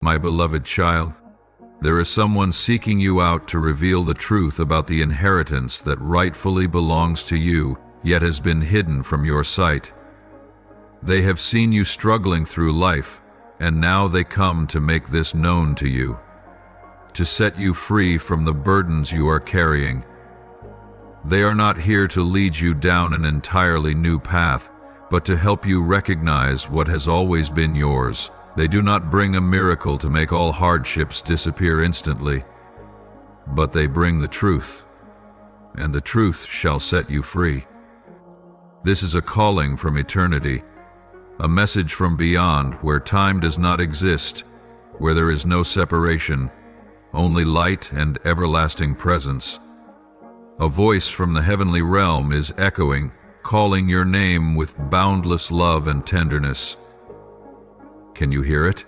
My beloved child, there is someone seeking you out to reveal the truth about the inheritance that rightfully belongs to you, yet has been hidden from your sight. They have seen you struggling through life, and now they come to make this known to you, to set you free from the burdens you are carrying. They are not here to lead you down an entirely new path, but to help you recognize what has always been yours. They do not bring a miracle to make all hardships disappear instantly, but they bring the truth, and the truth shall set you free. This is a calling from eternity, a message from beyond where time does not exist, where there is no separation, only light and everlasting presence. A voice from the heavenly realm is echoing, calling your name with boundless love and tenderness. Can you hear it?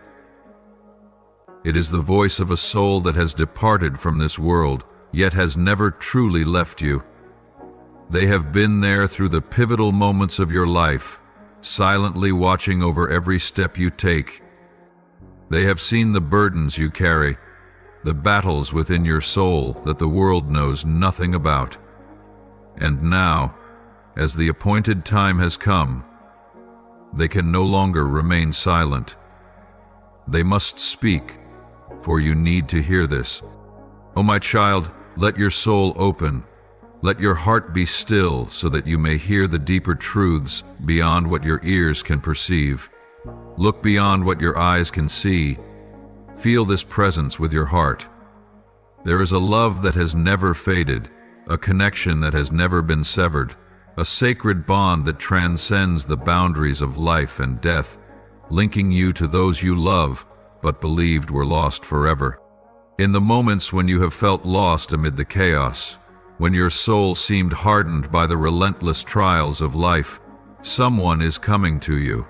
It is the voice of a soul that has departed from this world, yet has never truly left you. They have been there through the pivotal moments of your life, silently watching over every step you take. They have seen the burdens you carry, the battles within your soul that the world knows nothing about. And now, as the appointed time has come, they can no longer remain silent. They must speak, for you need to hear this. O my child, let your soul open. Let your heart be still so that you may hear the deeper truths beyond what your ears can perceive. Look beyond what your eyes can see. Feel this presence with your heart. There is a love that has never faded, a connection that has never been severed, a sacred bond that transcends the boundaries of life and death, linking you to those you love but believed were lost forever. In the moments when you have felt lost amid the chaos, when your soul seemed hardened by the relentless trials of life, someone is coming to you.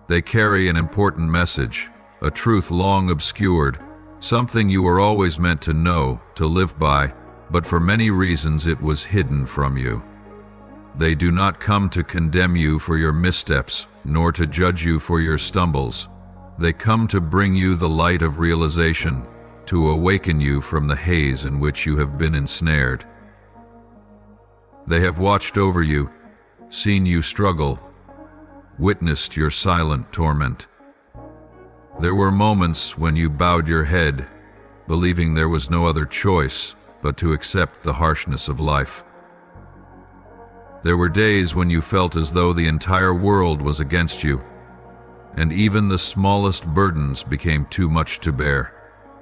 They carry an important message, a truth long obscured, something you were always meant to know, to live by, but for many reasons it was hidden from you. They do not come to condemn you for your missteps, nor to judge you for your stumbles. They come to bring you the light of realization, to awaken you from the haze in which you have been ensnared. They have watched over you, seen you struggle, witnessed your silent torment. There were moments when you bowed your head, believing there was no other choice but to accept the harshness of life. There were days when you felt as though the entire world was against you, and even the smallest burdens became too much to bear.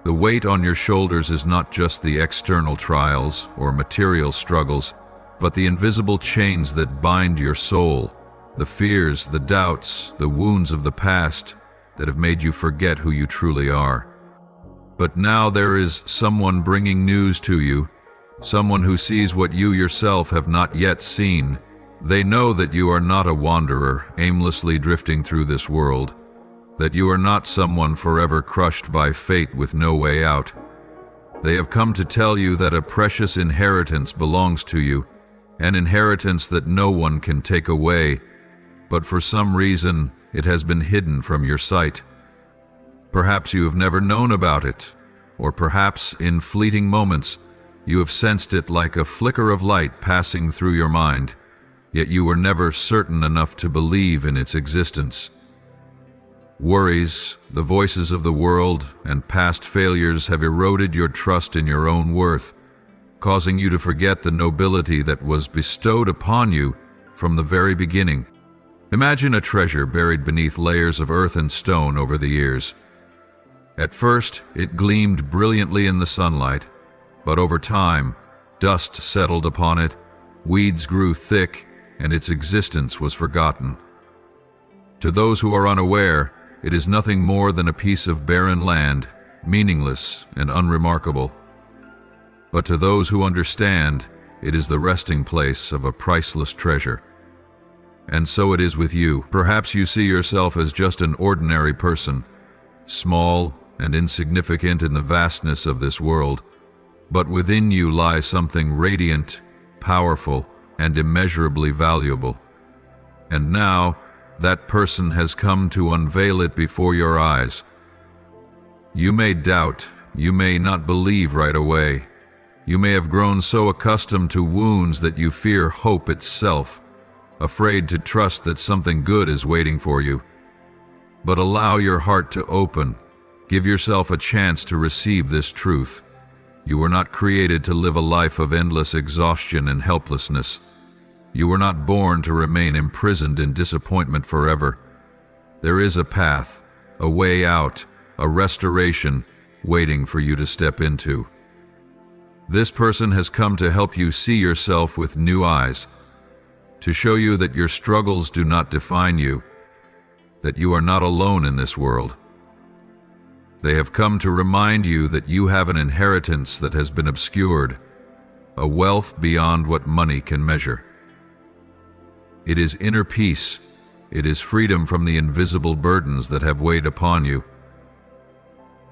The weight on your shoulders is not just the external trials or material struggles, but the invisible chains that bind your soul, the fears, the doubts, the wounds of the past that have made you forget who you truly are. But now there is someone bringing news to you, someone who sees what you yourself have not yet seen. They know that you are not a wanderer aimlessly drifting through this world, that you are not someone forever crushed by fate with no way out. They have come to tell you that a precious inheritance belongs to you, an inheritance that no one can take away, but for some reason it has been hidden from your sight. Perhaps you have never known about it, or perhaps in fleeting moments you have sensed it like a flicker of light passing through your mind, yet you were never certain enough to believe in its existence. Worries, the voices of the world, and past failures have eroded your trust in your own worth, causing you to forget the nobility that was bestowed upon you from the very beginning. Imagine a treasure buried beneath layers of earth and stone over the years. At first, it gleamed brilliantly in the sunlight, but over time, dust settled upon it, weeds grew thick, and its existence was forgotten. To those who are unaware, it is nothing more than a piece of barren land, meaningless and unremarkable. But to those who understand, it is the resting place of a priceless treasure. And so it is with you. Perhaps you see yourself as just an ordinary person, small and insignificant in the vastness of this world, but within you lies something radiant, powerful, and immeasurably valuable. And now, that person has come to unveil it before your eyes. You may doubt, you may not believe right away. You may have grown so accustomed to wounds that you fear hope itself, afraid to trust that something good is waiting for you. But allow your heart to open. Give yourself a chance to receive this truth. You were not created to live a life of endless exhaustion and helplessness. You were not born to remain imprisoned in disappointment forever. There is a path, a way out, a restoration waiting for you to step into. This person has come to help you see yourself with new eyes, to show you that your struggles do not define you, that you are not alone in this world. They have come to remind you that you have an inheritance that has been obscured, a wealth beyond what money can measure. It is inner peace. It is freedom from the invisible burdens that have weighed upon you.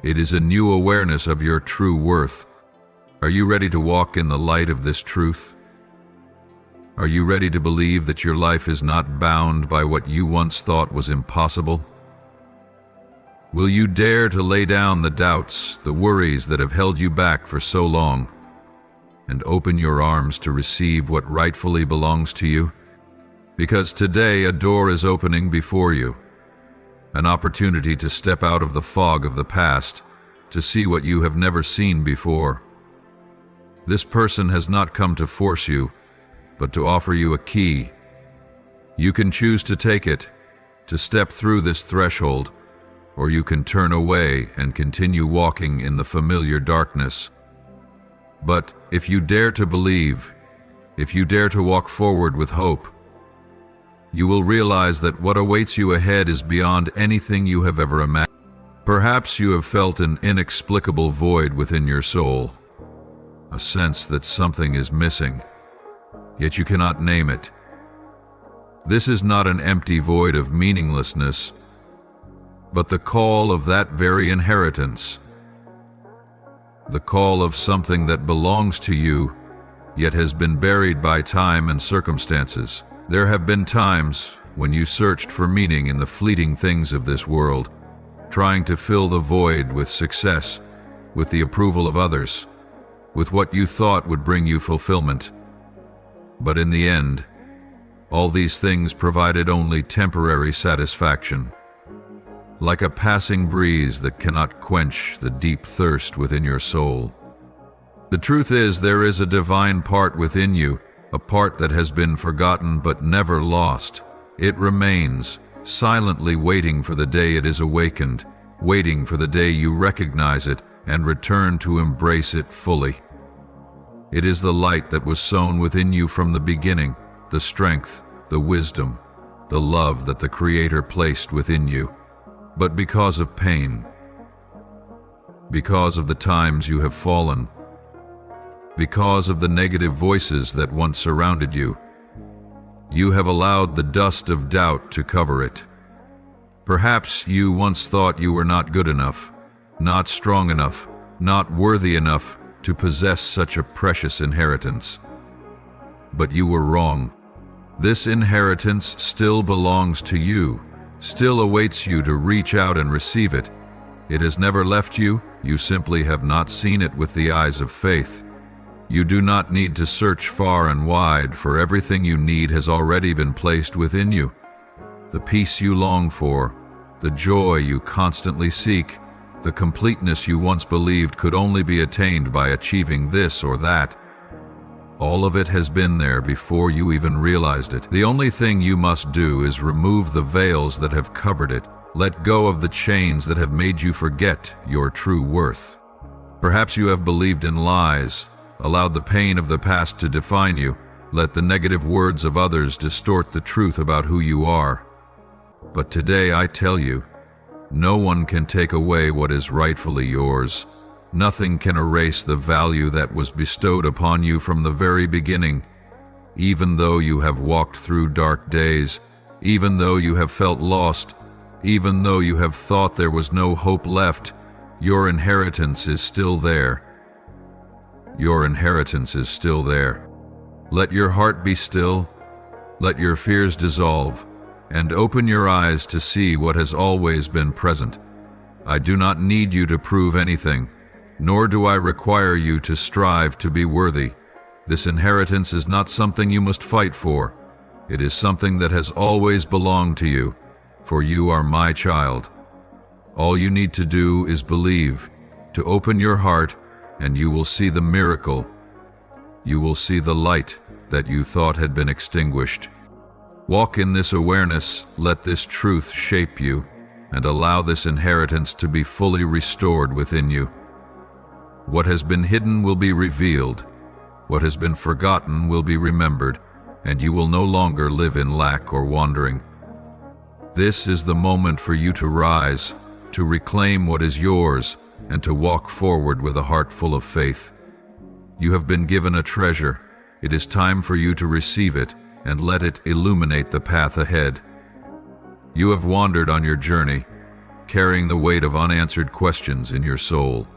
It is a new awareness of your true worth. Are you ready to walk in the light of this truth? Are you ready to believe that your life is not bound by what you once thought was impossible? Will you dare to lay down the doubts, the worries that have held you back for so long, and open your arms to receive what rightfully belongs to you? Because today a door is opening before you, an opportunity to step out of the fog of the past, to see what you have never seen before. This person has not come to force you, but to offer you a key. You can choose to take it, to step through this threshold, or you can turn away and continue walking in the familiar darkness. But if you dare to believe, if you dare to walk forward with hope, you will realize that what awaits you ahead is beyond anything you have ever imagined. Perhaps you have felt an inexplicable void within your soul, a sense that something is missing, yet you cannot name it. This is not an empty void of meaninglessness, but the call of that very inheritance, the call of something that belongs to you, yet has been buried by time and circumstances. There have been times when you searched for meaning in the fleeting things of this world, trying to fill the void with success, with the approval of others, with what you thought would bring you fulfillment. But in the end, all these things provided only temporary satisfaction, like a passing breeze that cannot quench the deep thirst within your soul. The truth is, there is a divine part within you, a part that has been forgotten but never lost. It remains, silently waiting for the day it is awakened, waiting for the day you recognize it and return to embrace it fully. It is the light that was sown within you from the beginning, the strength, the wisdom, the love that the Creator placed within you. But because of pain, because of the times you have fallen, because of the negative voices that once surrounded you, you have allowed the dust of doubt to cover it. Perhaps you once thought you were not good enough, not strong enough, not worthy enough to possess such a precious inheritance. But you were wrong. This inheritance still belongs to you, still awaits you to reach out and receive it. It has never left you, you simply have not seen it with the eyes of faith. You do not need to search far and wide, for everything you need has already been placed within you. The peace you long for, the joy you constantly seek, the completeness you once believed could only be attained by achieving this or that. All of it has been there before you even realized it. The only thing you must do is remove the veils that have covered it. Let go of the chains that have made you forget your true worth. Perhaps you have believed in lies, allowed the pain of the past to define you, let the negative words of others distort the truth about who you are. But today I tell you, no one can take away what is rightfully yours. Nothing can erase the value that was bestowed upon you from the very beginning. Even though you have walked through dark days, even though you have felt lost, even though you have thought there was no hope left, your inheritance is still there. Your inheritance is still there. Let your heart be still, let your fears dissolve, and open your eyes to see what has always been present. I do not need you to prove anything, nor do I require you to strive to be worthy. This inheritance is not something you must fight for. It is something that has always belonged to you, for you are my child. All you need to do is believe, to open your heart, and you will see the miracle. You will see the light that you thought had been extinguished. Walk in this awareness, let this truth shape you, and allow this inheritance to be fully restored within you. What has been hidden will be revealed. What has been forgotten will be remembered, and you will no longer live in lack or wandering. This is the moment for you to rise, to reclaim what is yours, and to walk forward with a heart full of faith. You have been given a treasure. It is time for you to receive it and let it illuminate the path ahead. You have wandered on your journey, carrying the weight of unanswered questions in your soul.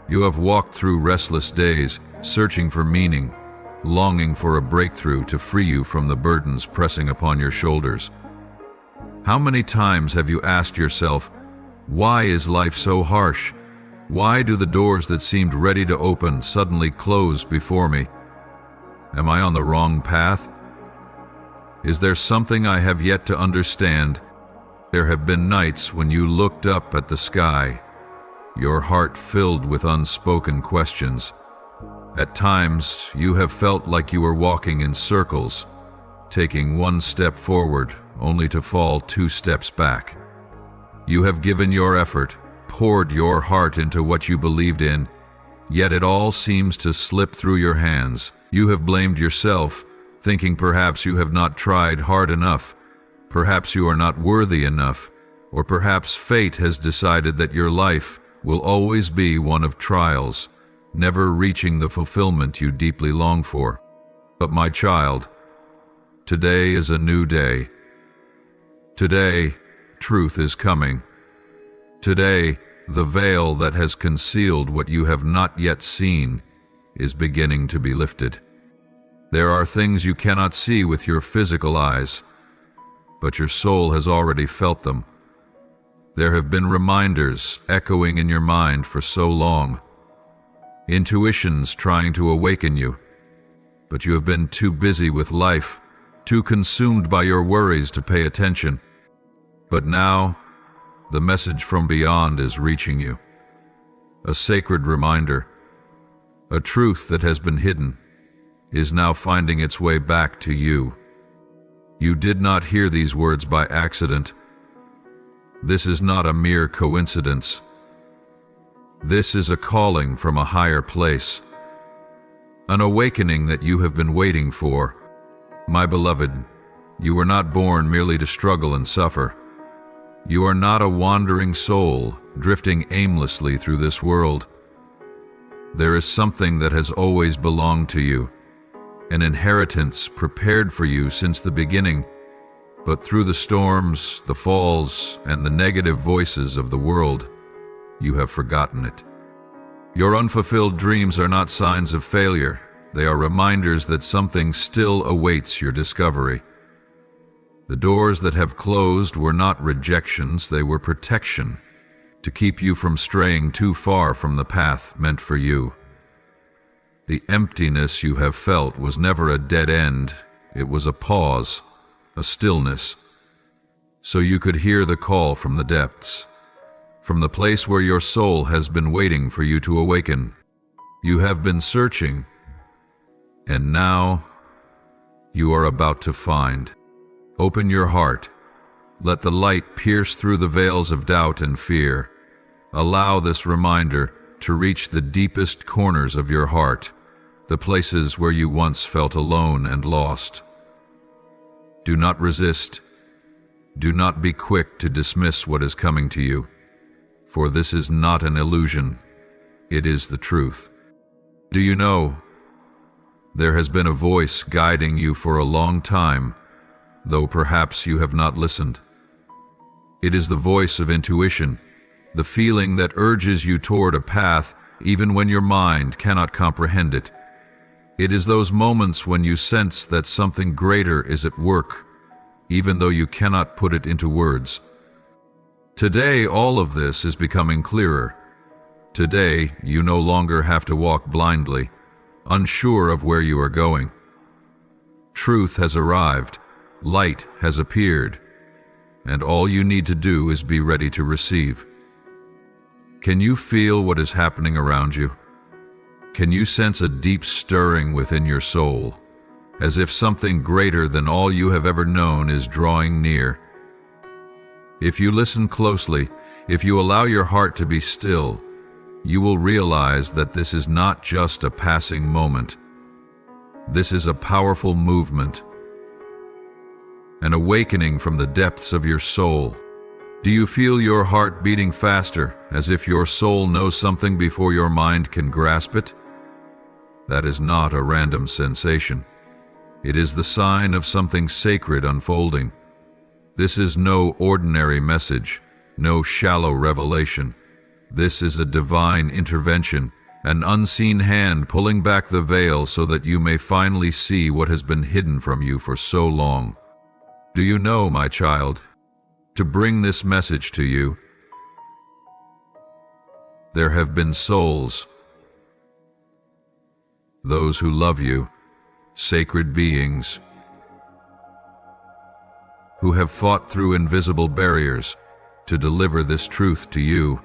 You have walked through restless days, searching for meaning, longing for a breakthrough to free you from the burdens pressing upon your shoulders. How many times have you asked yourself, why is life so harsh? Why do the doors that seemed ready to open suddenly close before me? Am I on the wrong path? Is there something I have yet to understand? There have been nights when you looked up at the sky, your heart filled with unspoken questions. At times, you have felt like you were walking in circles, taking one step forward only to fall 2 steps back. You have given your effort, poured your heart into what you believed in, yet it all seems to slip through your hands. You have blamed yourself, thinking perhaps you have not tried hard enough, perhaps you are not worthy enough, or perhaps fate has decided that your life will always be one of trials, never reaching the fulfillment you deeply long for. But my child, today is a new day. Today, truth is coming. Today, the veil that has concealed what you have not yet seen is beginning to be lifted. There are things you cannot see with your physical eyes, but your soul has already felt them. There have been reminders echoing in your mind for so long, intuitions trying to awaken you, but you have been too busy with life, too consumed by your worries to pay attention. But now, the message from beyond is reaching you. A sacred reminder, a truth that has been hidden, is now finding its way back to you. You did not hear these words by accident. This is not a mere coincidence. This is a calling from a higher place, an awakening that you have been waiting for. My beloved, you were not born merely to struggle and suffer. You are not a wandering soul drifting aimlessly through this world. There is something that has always belonged to you, an inheritance prepared for you since the beginning, but through the storms, the falls, and the negative voices of the world, you have forgotten it. Your unfulfilled dreams are not signs of failure. They are reminders that something still awaits your discovery. The doors that have closed were not rejections, they were protection, to keep you from straying too far from the path meant for you. The emptiness you have felt was never a dead end, it was a pause, a stillness, so you could hear the call from the depths, from the place where your soul has been waiting for you to awaken. You have been searching, and now you are about to find. Open your heart. Let the light pierce through the veils of doubt and fear. Allow this reminder to reach the deepest corners of your heart, the places where you once felt alone and lost. Do not resist. Do not be quick to dismiss what is coming to you, for this is not an illusion. It is the truth. Do you know, there has been a voice guiding you for a long time, though perhaps you have not listened. It is the voice of intuition, the feeling that urges you toward a path even when your mind cannot comprehend it. It is those moments when you sense that something greater is at work, even though you cannot put it into words. Today, all of this is becoming clearer. Today, you no longer have to walk blindly, unsure of where you are going. Truth has arrived, light has appeared, and all you need to do is be ready to receive. Can you feel what is happening around you? Can you sense a deep stirring within your soul, as if something greater than all you have ever known is drawing near? If you listen closely, if you allow your heart to be still, you will realize that this is not just a passing moment. This is a powerful movement, an awakening from the depths of your soul. Do you feel your heart beating faster, as if your soul knows something before your mind can grasp it? That is not a random sensation. It is the sign of something sacred unfolding. This is no ordinary message, no shallow revelation. This is a divine intervention, an unseen hand pulling back the veil so that you may finally see what has been hidden from you for so long. Do you know, my child, to bring this message to you, there have been souls, those who love you, sacred beings, who have fought through invisible barriers to deliver this truth to you.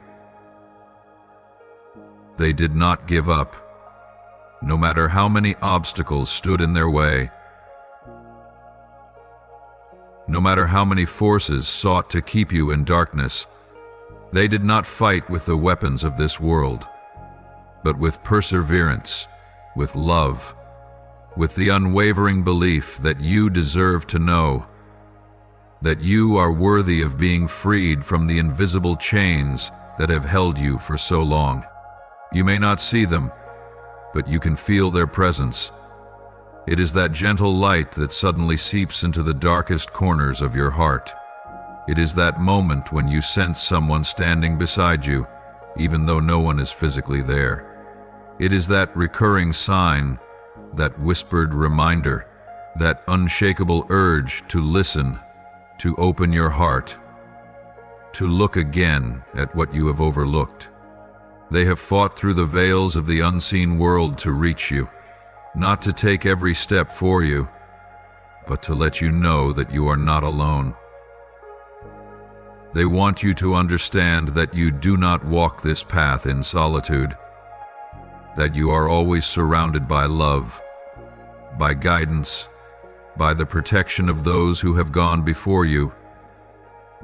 They did not give up, no matter how many obstacles stood in their way, no matter how many forces sought to keep you in darkness. They did not fight with the weapons of this world, but with perseverance, with love, with the unwavering belief that you deserve to know, that you are worthy of being freed from the invisible chains that have held you for so long. You may not see them, but you can feel their presence. It is that gentle light that suddenly seeps into the darkest corners of your heart. It is that moment when you sense someone standing beside you, even though no one is physically there. It is that recurring sign, that whispered reminder, that unshakable urge to listen, to open your heart, to look again at what you have overlooked. They have fought through the veils of the unseen world to reach you, not to take every step for you, but to let you know that you are not alone. They want you to understand that you do not walk this path in solitude, that you are always surrounded by love, by guidance, by the protection of those who have gone before you,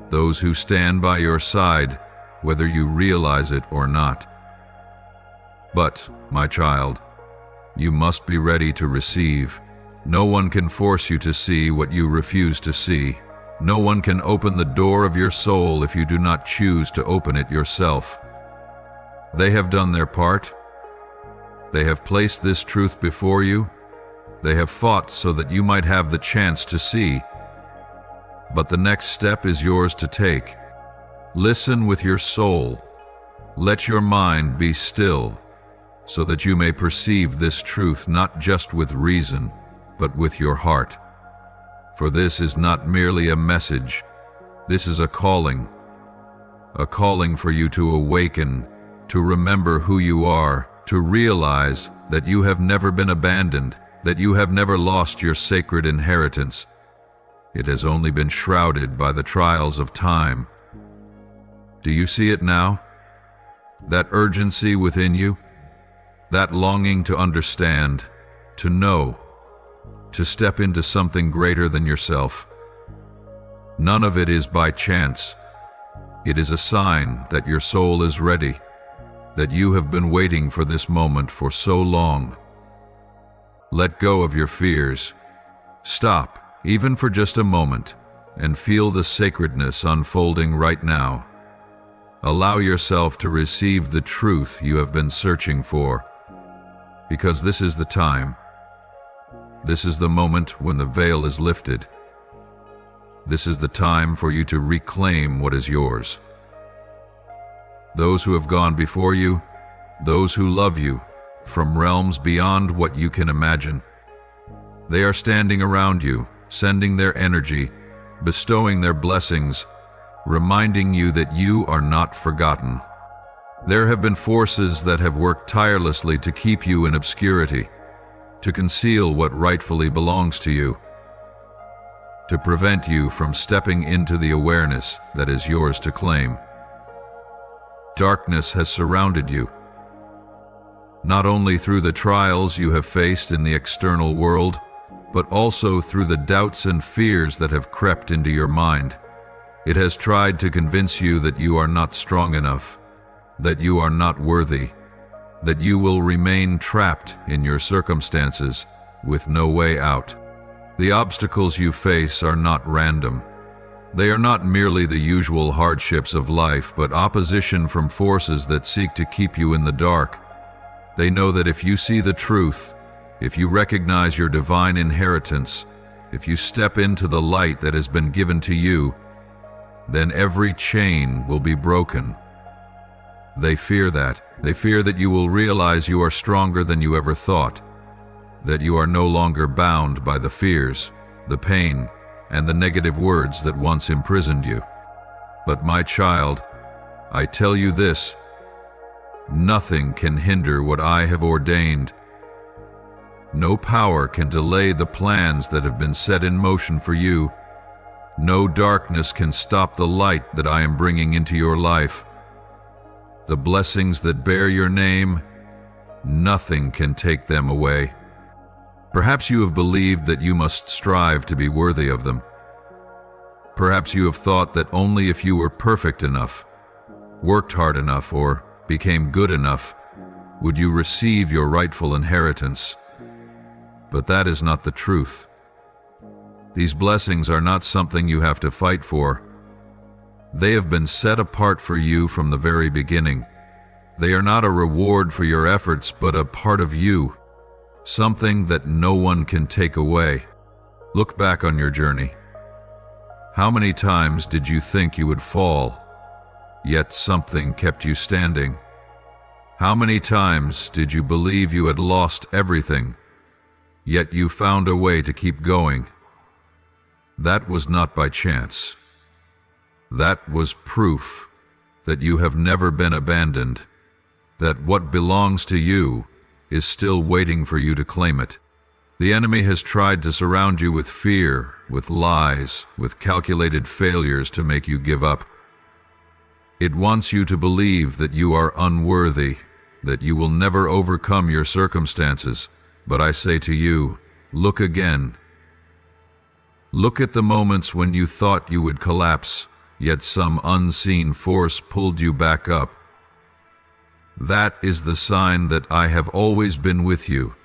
those who stand by your side, whether you realize it or not. But, my child, you must be ready to receive. No one can force you to see what you refuse to see. No one can open the door of your soul if you do not choose to open it yourself. They have done their part. They have placed this truth before you. They have fought so that you might have the chance to see. But the next step is yours to take. Listen with your soul. Let your mind be still, so that you may perceive this truth not just with reason, but with your heart. For this is not merely a message, this is a calling for you to awaken, to remember who you are, to realize that you have never been abandoned, that you have never lost your sacred inheritance. It has only been shrouded by the trials of time. Do you see it now? That urgency within you? That longing to understand, to know, to step into something greater than yourself. None of it is by chance. It is a sign that your soul is ready, that you have been waiting for this moment for so long. Let go of your fears. Stop, even for just a moment, and feel the sacredness unfolding right now. Allow yourself to receive the truth you have been searching for, because this is the time. This is the moment when the veil is lifted. This is the time for you to reclaim what is yours. Those who have gone before you, those who love you, from realms beyond what you can imagine, they are standing around you, sending their energy, bestowing their blessings, reminding you that you are not forgotten. There have been forces that have worked tirelessly to keep you in obscurity, to conceal what rightfully belongs to you, to prevent you from stepping into the awareness that is yours to claim. Darkness has surrounded you, not only through the trials you have faced in the external world, but also through the doubts and fears that have crept into your mind. It has tried to convince you that you are not strong enough, that you are not worthy, that you will remain trapped in your circumstances with no way out. The obstacles you face are not random. They are not merely the usual hardships of life, but opposition from forces that seek to keep you in the dark. They know that if you see the truth, if you recognize your divine inheritance, if you step into the light that has been given to you, then every chain will be broken. They fear that. They fear that you will realize you are stronger than you ever thought, that you are no longer bound by the fears, the pain, and the negative words that once imprisoned you. But my child, I tell you this: nothing can hinder what I have ordained. No power can delay the plans that have been set in motion for you. No darkness can stop the light that I am bringing into your life. The blessings that bear your name, nothing can take them away. Perhaps you have believed that you must strive to be worthy of them. Perhaps you have thought that only if you were perfect enough, worked hard enough, or became good enough, would you receive your rightful inheritance. But that is not the truth. These blessings are not something you have to fight for. They have been set apart for you from the very beginning. They are not a reward for your efforts, but a part of you, something that no one can take away. Look back on your journey. How many times did you think you would fall, yet something kept you standing? How many times did you believe you had lost everything, yet you found a way to keep going? That was not by chance. That was proof that you have never been abandoned, that what belongs to you is still waiting for you to claim it. The enemy has tried to surround you with fear, with lies, with calculated failures to make you give up. It wants you to believe that you are unworthy, that you will never overcome your circumstances. But I say to you, look again. Look at the moments when you thought you would collapse, yet some unseen force pulled you back up. That is the sign that I have always been with you,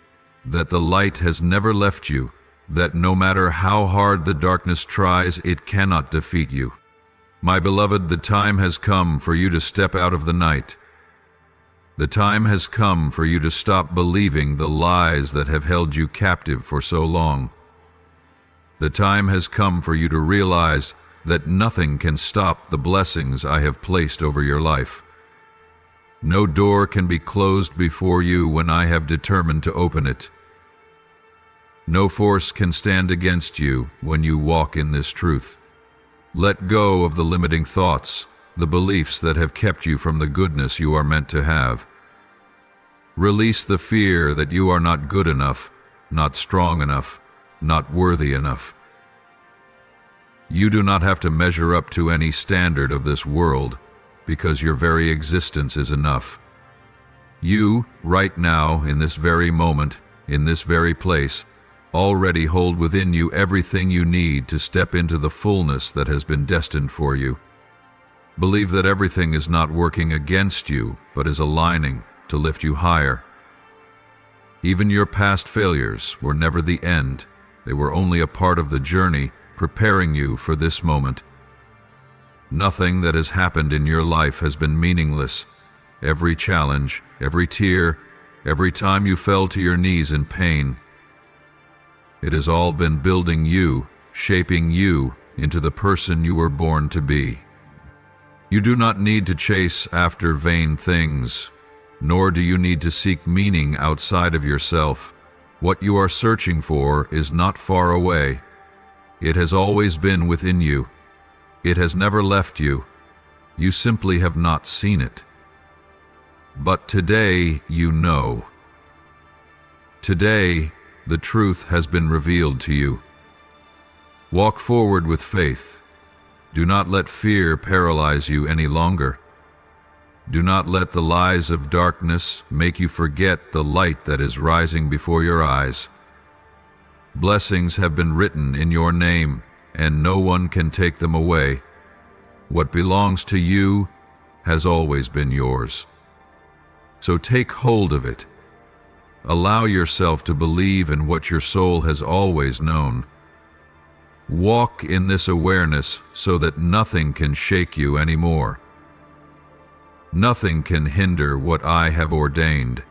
that the light has never left you, that no matter how hard the darkness tries, it cannot defeat you. My beloved, the time has come for you to step out of the night. The time has come for you to stop believing the lies that have held you captive for so long. The time has come for you to realize that nothing can stop the blessings I have placed over your life. No door can be closed before you when I have determined to open it. No force can stand against you when you walk in this truth. Let go of the limiting thoughts, the beliefs that have kept you from the goodness you are meant to have. Release the fear that you are not good enough, not strong enough, not worthy enough. You do not have to measure up to any standard of this world, because your very existence is enough. You, right now, in this very moment, in this very place, already hold within you everything you need to step into the fullness that has been destined for you. Believe that everything is not working against you, but is aligning to lift you higher. Even your past failures were never the end. They were only a part of the journey, preparing you for this moment. Nothing that has happened in your life has been meaningless. Every challenge, every tear, every time you fell to your knees in pain, it has all been building you, shaping you into the person you were born to be. You do not need to chase after vain things, nor do you need to seek meaning outside of yourself. What you are searching for is not far away. It has always been within you. It has never left you. You simply have not seen it. But today you know. Today, the truth has been revealed to you. Walk forward with faith. Do not let fear paralyze you any longer. Do not let the lies of darkness make you forget the light that is rising before your eyes. Blessings have been written in your name, and no one can take them away. What belongs to you has always been yours. So take hold of it. Allow yourself to believe in what your soul has always known. Walk in this awareness so that nothing can shake you anymore. Nothing can hinder what I have ordained.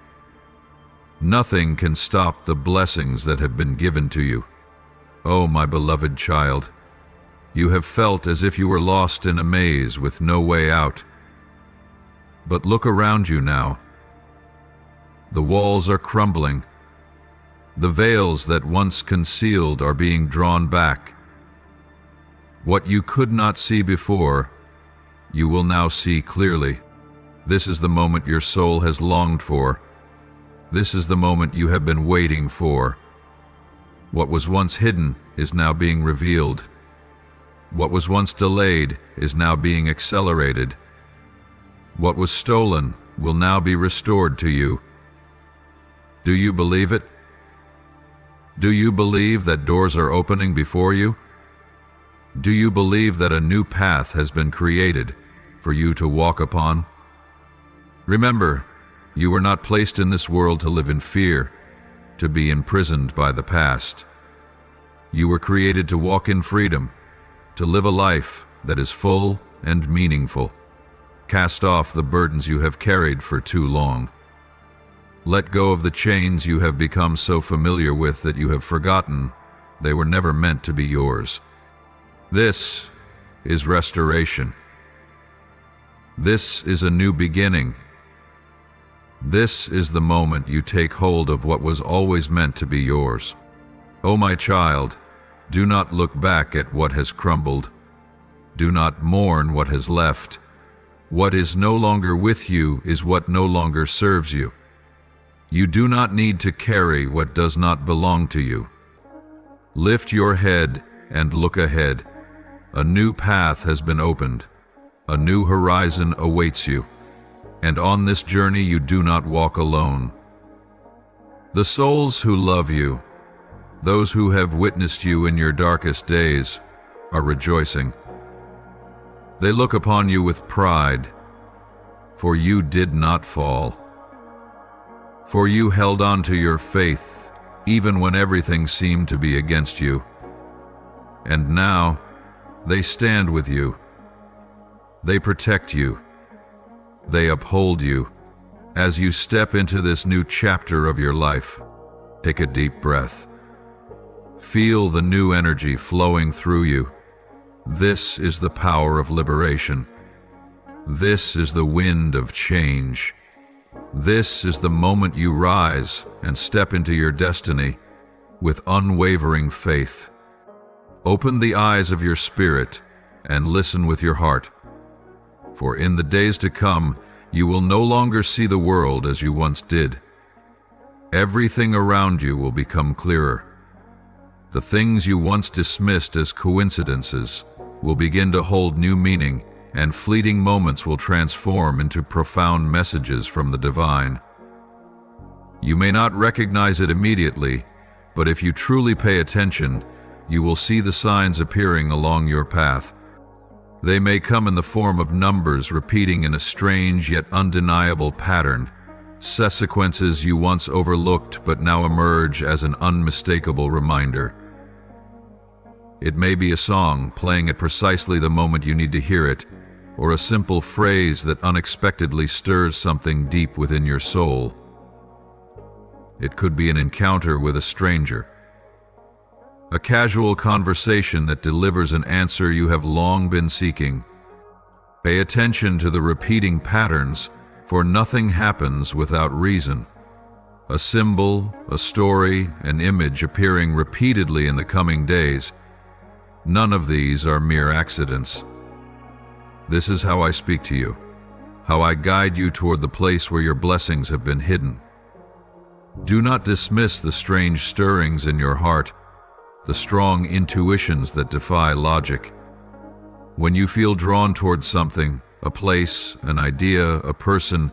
Nothing can stop the blessings that have been given to you. Oh, my beloved child, you have felt as if you were lost in a maze with no way out. But look around you now. The walls are crumbling. The veils that once concealed are being drawn back. What you could not see before, you will now see clearly. This is the moment your soul has longed for. This is the moment you have been waiting for. What was once hidden is now being revealed. What was once delayed is now being accelerated. What was stolen will now be restored to you. Do you believe it? Do you believe that doors are opening before you? Do you believe that a new path has been created for you to walk upon? Remember, you were not placed in this world to live in fear, to be imprisoned by the past. You were created to walk in freedom, to live a life that is full and meaningful. Cast off the burdens you have carried for too long. Let go of the chains you have become so familiar with that you have forgotten they were never meant to be yours. This is restoration. This is a new beginning. This is the moment you take hold of what was always meant to be yours. Oh, my child, do not look back at what has crumbled. Do not mourn what has left. What is no longer with you is what no longer serves you. You do not need to carry what does not belong to you. Lift your head and look ahead. A new path has been opened. A new horizon awaits you. And on this journey you do not walk alone. The souls who love you, those who have witnessed you in your darkest days, are rejoicing. They look upon you with pride, for you did not fall. For you held on to your faith, even when everything seemed to be against you. And now, they stand with you. They protect you. They uphold you. As you step into this new chapter of your life, take a deep breath. Feel the new energy flowing through you. This is the power of liberation. This is the wind of change. This is the moment you rise and step into your destiny with unwavering faith. Open the eyes of your spirit and listen with your heart. For in the days to come, you will no longer see the world as you once did. Everything around you will become clearer. The things you once dismissed as coincidences will begin to hold new meaning, and fleeting moments will transform into profound messages from the divine. You may not recognize it immediately, but if you truly pay attention, you will see the signs appearing along your path. They may come in the form of numbers repeating in a strange yet undeniable pattern, sequences you once overlooked but now emerge as an unmistakable reminder. It may be a song playing at precisely the moment you need to hear it, or a simple phrase that unexpectedly stirs something deep within your soul. It could be an encounter with a stranger, a casual conversation that delivers an answer you have long been seeking. Pay attention to the repeating patterns, for nothing happens without reason. A symbol, a story, an image appearing repeatedly in the coming days. None of these are mere accidents. This is how I speak to you, how I guide you toward the place where your blessings have been hidden. Do not dismiss the strange stirrings in your heart, the strong intuitions that defy logic. When you feel drawn toward something, a place, an idea, a person,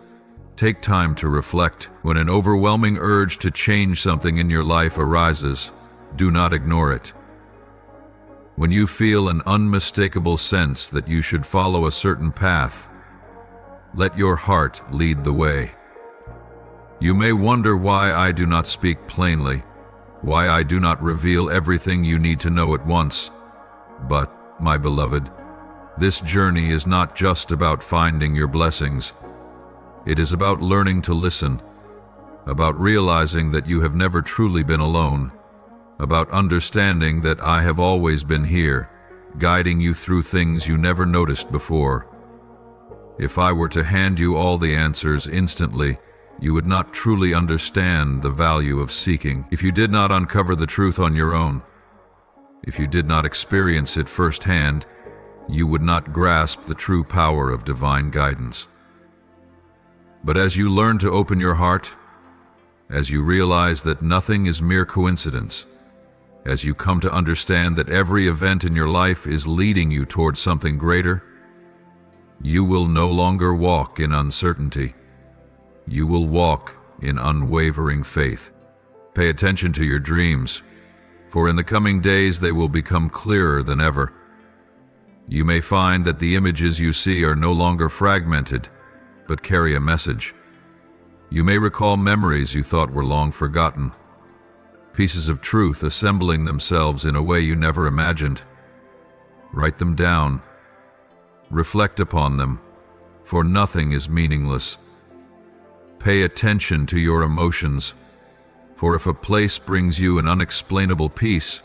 take time to reflect. When an overwhelming urge to change something in your life arises, do not ignore it. When you feel an unmistakable sense that you should follow a certain path, let your heart lead the way. You may wonder why I do not speak plainly, why I do not reveal everything you need to know at once. But, my beloved, this journey is not just about finding your blessings. It is about learning to listen, about realizing that you have never truly been alone, about understanding that I have always been here, guiding you through things you never noticed before. If I were to hand you all the answers instantly, you would not truly understand the value of seeking. If you did not uncover the truth on your own, if you did not experience it firsthand, you would not grasp the true power of divine guidance. But as you learn to open your heart, as you realize that nothing is mere coincidence, as you come to understand that every event in your life is leading you towards something greater, you will no longer walk in uncertainty. You will walk in unwavering faith. Pay attention to your dreams, for in the coming days they will become clearer than ever. You may find that the images you see are no longer fragmented, but carry a message. You may recall memories you thought were long forgotten, pieces of truth assembling themselves in a way you never imagined. Write them down. Reflect upon them, for nothing is meaningless. Pay attention to your emotions, for if a place brings you an unexplainable peace,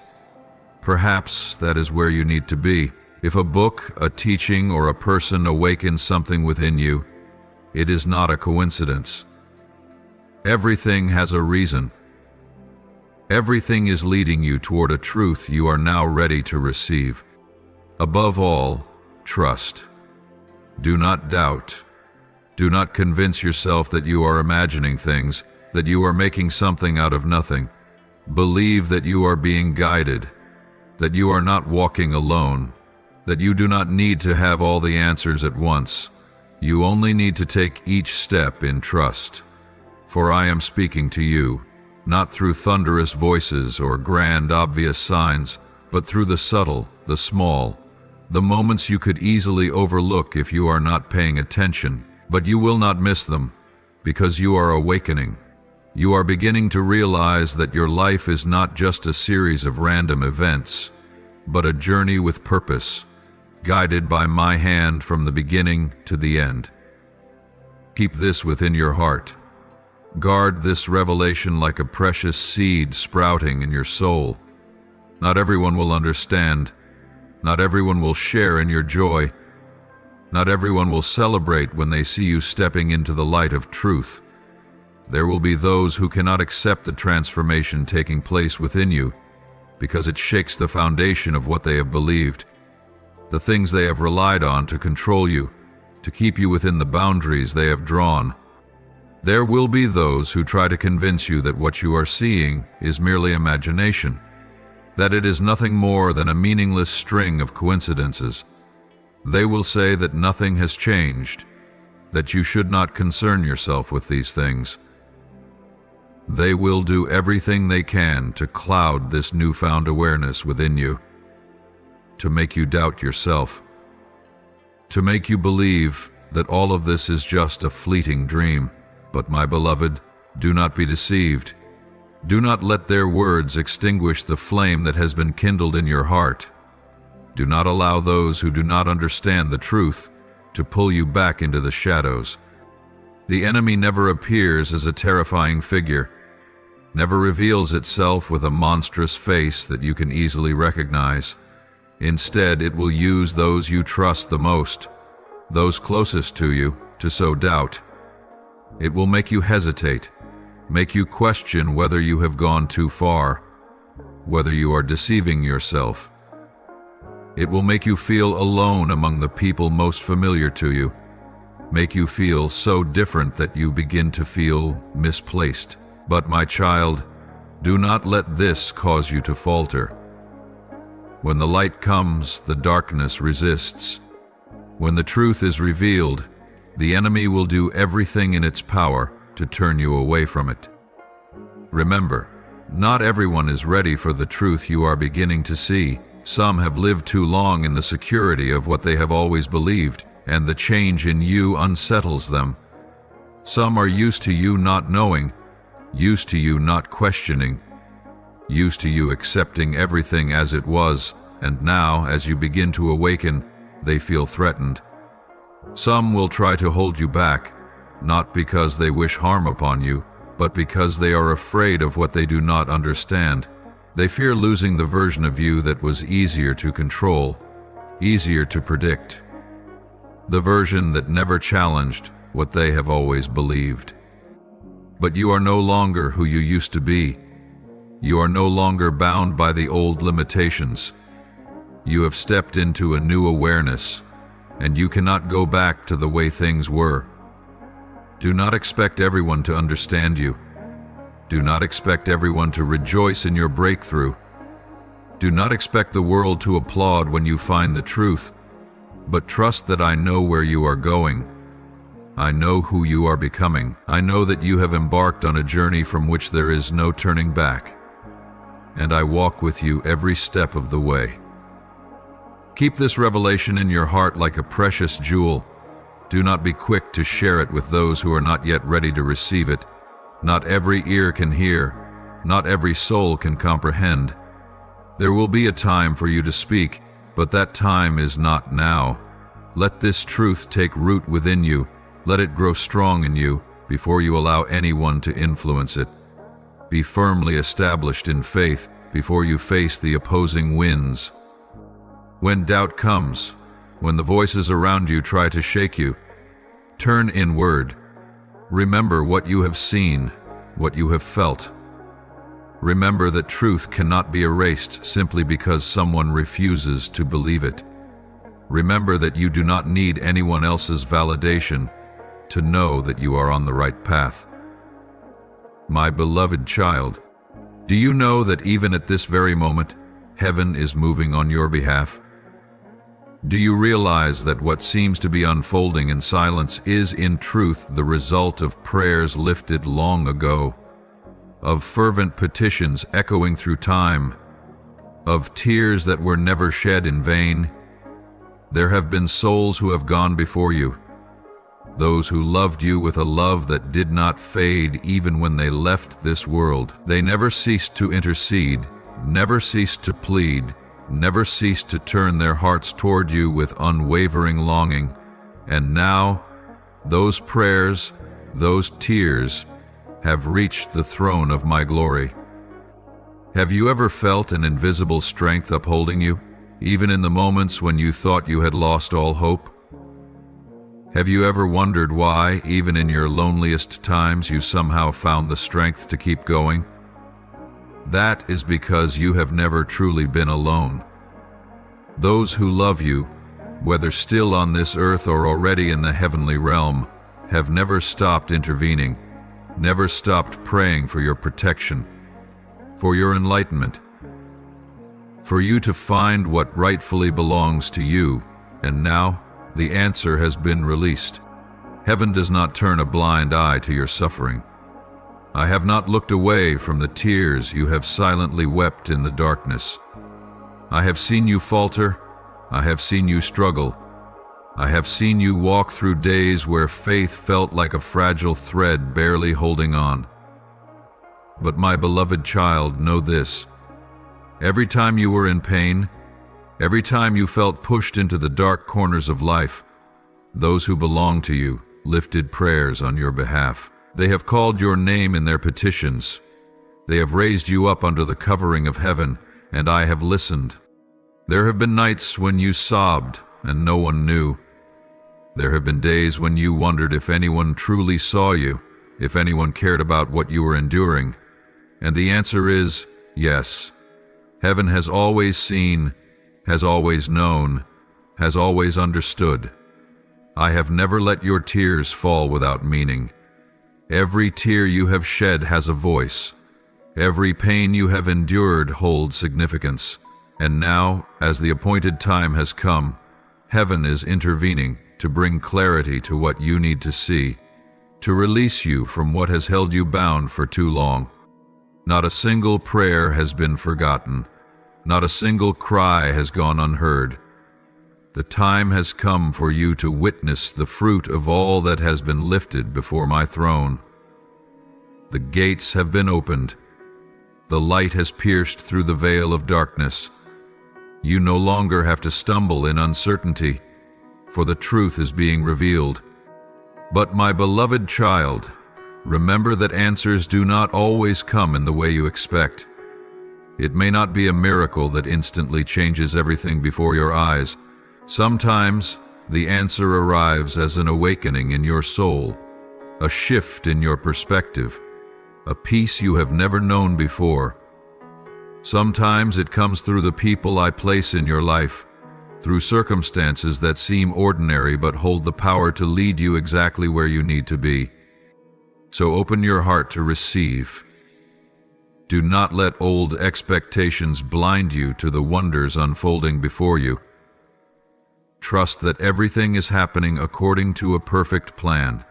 perhaps that is where you need to be. If a book, a teaching, or a person awakens something within you, it is not a coincidence. Everything has a reason. Everything is leading you toward a truth you are now ready to receive. Above all, trust. Do not doubt. Do not convince yourself that you are imagining things, that you are making something out of nothing. Believe that you are being guided, that you are not walking alone, that you do not need to have all the answers at once. You only need to take each step in trust. For I am speaking to you, not through thunderous voices or grand, obvious signs, but through the subtle, the small, the moments you could easily overlook if you are not paying attention. But you will not miss them, because you are awakening. You are beginning to realize that your life is not just a series of random events, but a journey with purpose, guided by my hand from the beginning to the end. Keep this within your heart. Guard this revelation like a precious seed sprouting in your soul. Not everyone will understand. Not everyone will share in your joy. Not everyone will celebrate when they see you stepping into the light of truth. There will be those who cannot accept the transformation taking place within you because it shakes the foundation of what they have believed, the things they have relied on to control you, to keep you within the boundaries they have drawn. There will be those who try to convince you that what you are seeing is merely imagination, that it is nothing more than a meaningless string of coincidences. They will say that nothing has changed, that you should not concern yourself with these things. They will do everything they can to cloud this newfound awareness within you, to make you doubt yourself, to make you believe that all of this is just a fleeting dream. But my beloved, do not be deceived. Do not let their words extinguish the flame that has been kindled in your heart. Do not allow those who do not understand the truth to pull you back into the shadows. The enemy never appears as a terrifying figure, never reveals itself with a monstrous face that you can easily recognize. Instead, it will use those you trust the most, those closest to you, to sow doubt. It will make you hesitate, make you question whether you have gone too far, whether you are deceiving yourself. It will make you feel alone among the people most familiar to you, make you feel so different that you begin to feel misplaced. But my child, do not let this cause you to falter. When the light comes, the darkness resists. When the truth is revealed, the enemy will do everything in its power to turn you away from it. Remember, not everyone is ready for the truth you are beginning to see. Some have lived too long in the security of what they have always believed, and the change in you unsettles them. Some are used to you not knowing, used to you not questioning, used to you accepting everything as it was, and now, as you begin to awaken, they feel threatened. Some will try to hold you back, not because they wish harm upon you, but because they are afraid of what they do not understand. They fear losing the version of you that was easier to control, easier to predict. The version that never challenged what they have always believed. But you are no longer who you used to be. You are no longer bound by the old limitations. You have stepped into a new awareness, and you cannot go back to the way things were. Do not expect everyone to understand you. Do not expect everyone to rejoice in your breakthrough. Do not expect the world to applaud when you find the truth, but trust that I know where you are going. I know who you are becoming. I know that you have embarked on a journey from which there is no turning back, and I walk with you every step of the way. Keep this revelation in your heart like a precious jewel. Do not be quick to share it with those who are not yet ready to receive it. Not every ear can hear, not every soul can comprehend. There will be a time for you to speak, but that time is not now. Let this truth take root within you. Let it grow strong in you before you allow anyone to influence it. Be firmly established in faith before you face the opposing winds. When doubt comes, when the voices around you try to shake you, turn inward. Remember what you have seen, what you have felt. Remember that truth cannot be erased simply because someone refuses to believe it. Remember that you do not need anyone else's validation to know that you are on the right path. My beloved child, do you know that even at this very moment, heaven is moving on your behalf? Do you realize that what seems to be unfolding in silence is in truth the result of prayers lifted long ago, of fervent petitions echoing through time, of tears that were never shed in vain? There have been souls who have gone before you, those who loved you with a love that did not fade even when they left this world. They never ceased to intercede, never ceased to plead, never ceased to turn their hearts toward you with unwavering longing. And now, those prayers, those tears, have reached the throne of my glory. Have you ever felt an invisible strength upholding you, even in the moments when you thought you had lost all hope? Have you ever wondered why, even in your loneliest times, you somehow found the strength to keep going? That is because you have never truly been alone. Those who love you, whether still on this earth or already in the heavenly realm, have never stopped intervening, never stopped praying for your protection, for your enlightenment, for you to find what rightfully belongs to you. And now, the answer has been released. Heaven does not turn a blind eye to your suffering. I have not looked away from the tears you have silently wept in the darkness. I have seen you falter. I have seen you struggle. I have seen you walk through days where faith felt like a fragile thread barely holding on. But my beloved child, know this. Every time you were in pain, every time you felt pushed into the dark corners of life, those who belong to you lifted prayers on your behalf. They have called your name in their petitions. They have raised you up under the covering of heaven, and I have listened. There have been nights when you sobbed and no one knew. There have been days when you wondered if anyone truly saw you, if anyone cared about what you were enduring. And the answer is yes. Heaven has always seen, has always known, has always understood. I have never let your tears fall without meaning. Every tear you have shed has a voice. Every pain you have endured holds significance. And now, as the appointed time has come, heaven is intervening to bring clarity to what you need to see, to release you from what has held you bound for too long. Not a single prayer has been forgotten. Not a single cry has gone unheard. The time has come for you to witness the fruit of all that has been lifted before my throne. The gates have been opened. The light has pierced through the veil of darkness. You no longer have to stumble in uncertainty, for the truth is being revealed. But my beloved child, remember that answers do not always come in the way you expect. It may not be a miracle that instantly changes everything before your eyes. Sometimes the answer arrives as an awakening in your soul, a shift in your perspective, a peace you have never known before. Sometimes it comes through the people I place in your life, through circumstances that seem ordinary but hold the power to lead you exactly where you need to be. So open your heart to receive. Do not let old expectations blind you to the wonders unfolding before you. Trust that everything is happening according to a perfect plan,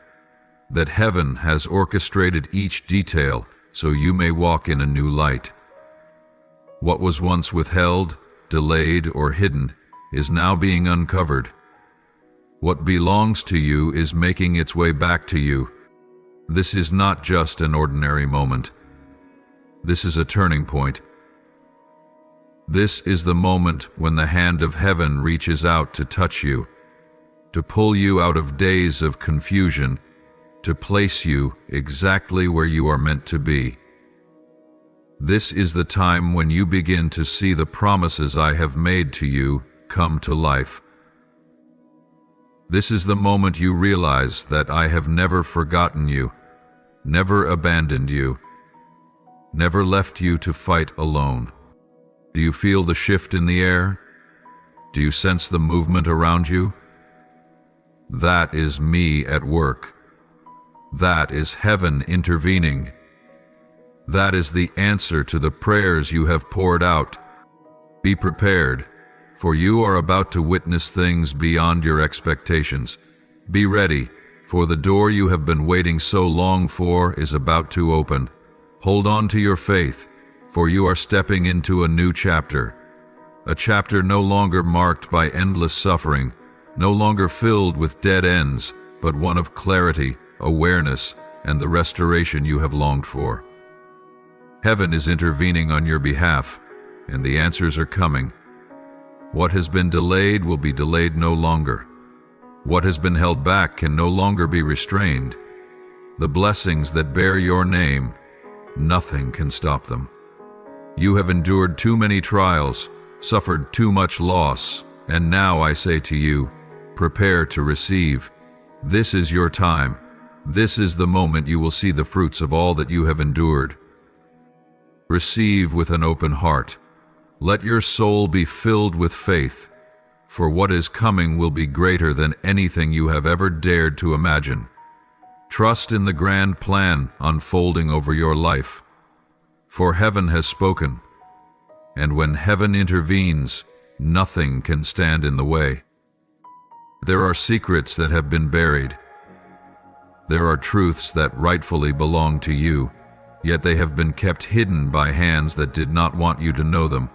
that heaven has orchestrated each detail so you may walk in a new light. What was once withheld, delayed, or hidden is now being uncovered. What belongs to you is making its way back to you. This is not just an ordinary moment. This is a turning point. This is the moment when the hand of heaven reaches out to touch you, to pull you out of days of confusion, to place you exactly where you are meant to be. This is the time when you begin to see the promises I have made to you come to life. This is the moment you realize that I have never forgotten you, never abandoned you, never left you to fight alone. Do you feel the shift in the air? Do you sense the movement around you? That is me at work. That is heaven intervening. That is the answer to the prayers you have poured out. Be prepared, for you are about to witness things beyond your expectations. Be ready, for the door you have been waiting so long for is about to open. Hold on to your faith, for you are stepping into a new chapter. A chapter no longer marked by endless suffering, no longer filled with dead ends, but one of clarity, awareness, and the restoration you have longed for. Heaven is intervening on your behalf, and the answers are coming. What has been delayed will be delayed no longer. What has been held back can no longer be restrained. The blessings that bear your name, nothing can stop them. You have endured too many trials, suffered too much loss, and now I say to you, prepare to receive. This is your time. This is the moment you will see the fruits of all that you have endured. Receive with an open heart. Let your soul be filled with faith, for what is coming will be greater than anything you have ever dared to imagine. Trust in the grand plan unfolding over your life, for heaven has spoken, and when heaven intervenes, nothing can stand in the way. There are secrets that have been buried. There are truths that rightfully belong to you, yet they have been kept hidden by hands that did not want you to know them.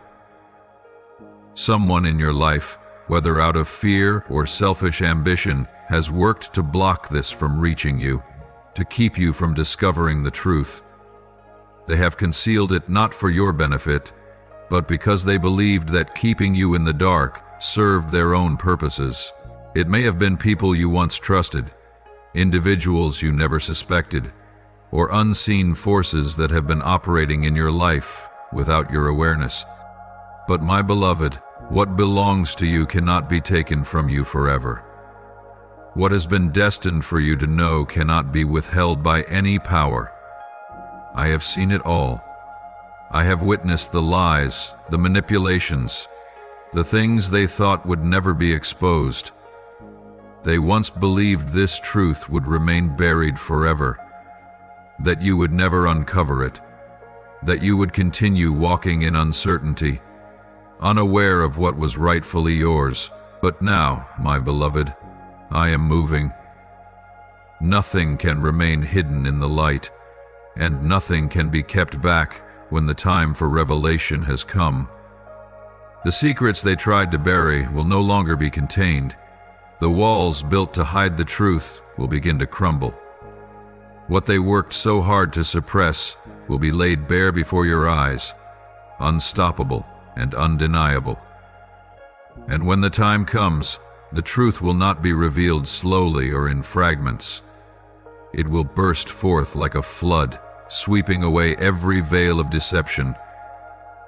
Someone in your life, whether out of fear or selfish ambition, has worked to block this from reaching you, to keep you from discovering the truth. They have concealed it not for your benefit, but because they believed that keeping you in the dark served their own purposes. It may have been people you once trusted, individuals you never suspected, or unseen forces that have been operating in your life without your awareness. But my beloved, what belongs to you cannot be taken from you forever. What has been destined for you to know cannot be withheld by any power. I have seen it all. I have witnessed the lies, the manipulations, the things they thought would never be exposed. They once believed this truth would remain buried forever, that you would never uncover it, that you would continue walking in uncertainty, unaware of what was rightfully yours. But now, my beloved, I am moving. Nothing can remain hidden in the light, and nothing can be kept back when the time for revelation has come. The secrets they tried to bury will no longer be contained. The walls built to hide the truth will begin to crumble. What they worked so hard to suppress will be laid bare before your eyes, unstoppable and undeniable. And when the time comes, the truth will not be revealed slowly or in fragments. It will burst forth like a flood, sweeping away every veil of deception.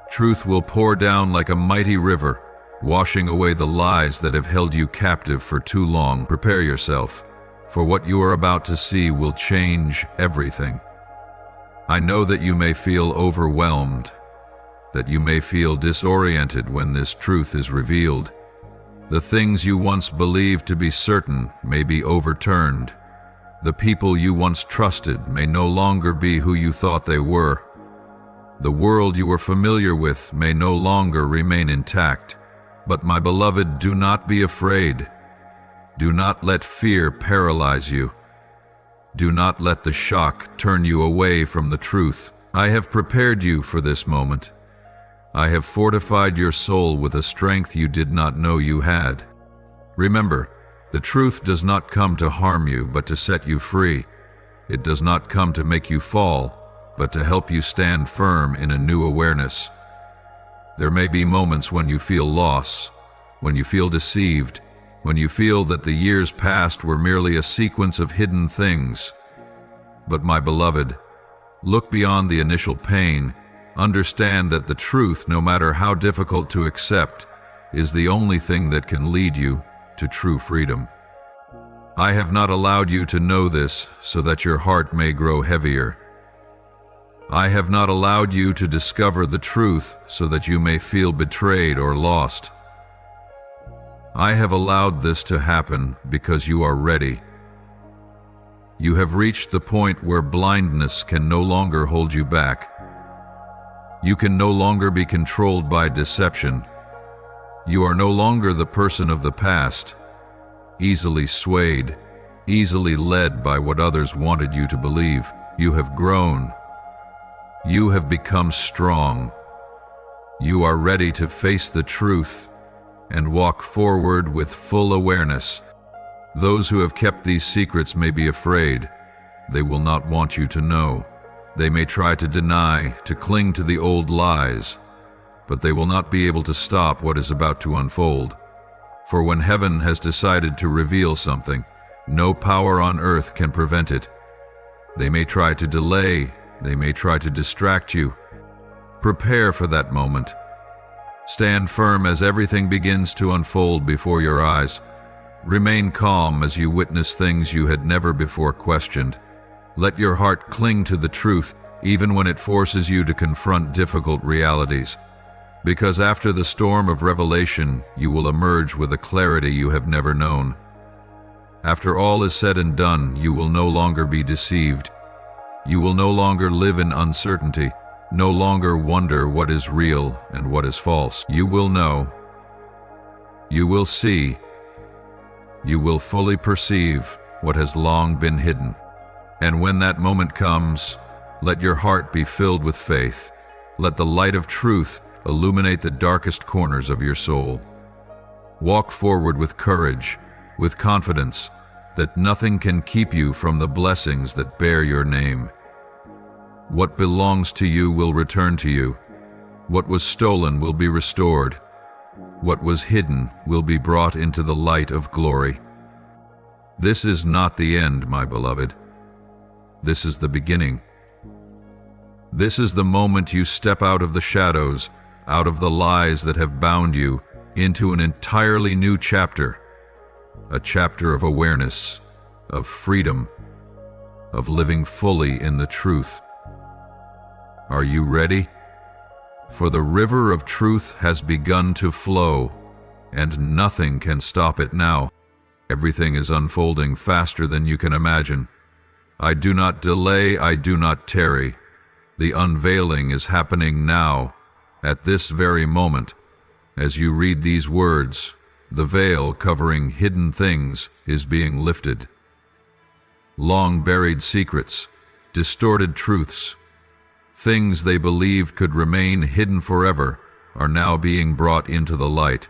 Truth will pour down like a mighty river, washing away the lies that have held you captive for too long. Prepare yourself, for what you are about to see will change everything. I know that you may feel overwhelmed, that you may feel disoriented when this truth is revealed. The things you once believed to be certain may be overturned. The people you once trusted may no longer be who you thought they were. The world you were familiar with may no longer remain intact. But my beloved, do not be afraid. Do not let fear paralyze you. Do not let the shock turn you away from the truth. I have prepared you for this moment. I have fortified your soul with a strength you did not know you had. Remember, the truth does not come to harm you, but to set you free. It does not come to make you fall, but to help you stand firm in a new awareness. There may be moments when you feel loss, when you feel deceived, when you feel that the years past were merely a sequence of hidden things. But my beloved, look beyond the initial pain. Understand that the truth, no matter how difficult to accept, is the only thing that can lead you to true freedom. I have not allowed you to know this so that your heart may grow heavier. I have not allowed you to discover the truth so that you may feel betrayed or lost. I have allowed this to happen because you are ready. You have reached the point where blindness can no longer hold you back. You can no longer be controlled by deception. You are no longer the person of the past, easily swayed, easily led by what others wanted you to believe. You have grown. You have become strong. You are ready to face the truth and walk forward with full awareness. Those who have kept these secrets may be afraid. They will not want you to know. They may try to deny, to cling to the old lies, but they will not be able to stop what is about to unfold. For when heaven has decided to reveal something, no power on earth can prevent it. They may try to delay, they may try to distract you. Prepare for that moment. Stand firm as everything begins to unfold before your eyes. Remain calm as you witness things you had never before questioned. Let your heart cling to the truth even when it forces you to confront difficult realities. Because after the storm of revelation, you will emerge with a clarity you have never known. After all is said and done, you will no longer be deceived. You will no longer live in uncertainty, no longer wonder what is real and what is false. You will know. You will see. You will fully perceive what has long been hidden. And when that moment comes, let your heart be filled with faith. Let the light of truth illuminate the darkest corners of your soul. Walk forward with courage, with confidence that nothing can keep you from the blessings that bear your name. What belongs to you will return to you. What was stolen will be restored. What was hidden will be brought into the light of glory. This is not the end, my beloved. This is the beginning. This is the moment you step out of the shadows, out of the lies that have bound you, into an entirely new chapter. A chapter of awareness, of freedom, of living fully in the truth. Are you ready? For the river of truth has begun to flow, and nothing can stop it now. Everything is unfolding faster than you can imagine. I do not delay, I do not tarry. The unveiling is happening now, at this very moment. As you read these words, the veil covering hidden things is being lifted. Long buried secrets, distorted truths, things they believed could remain hidden forever are now being brought into the light.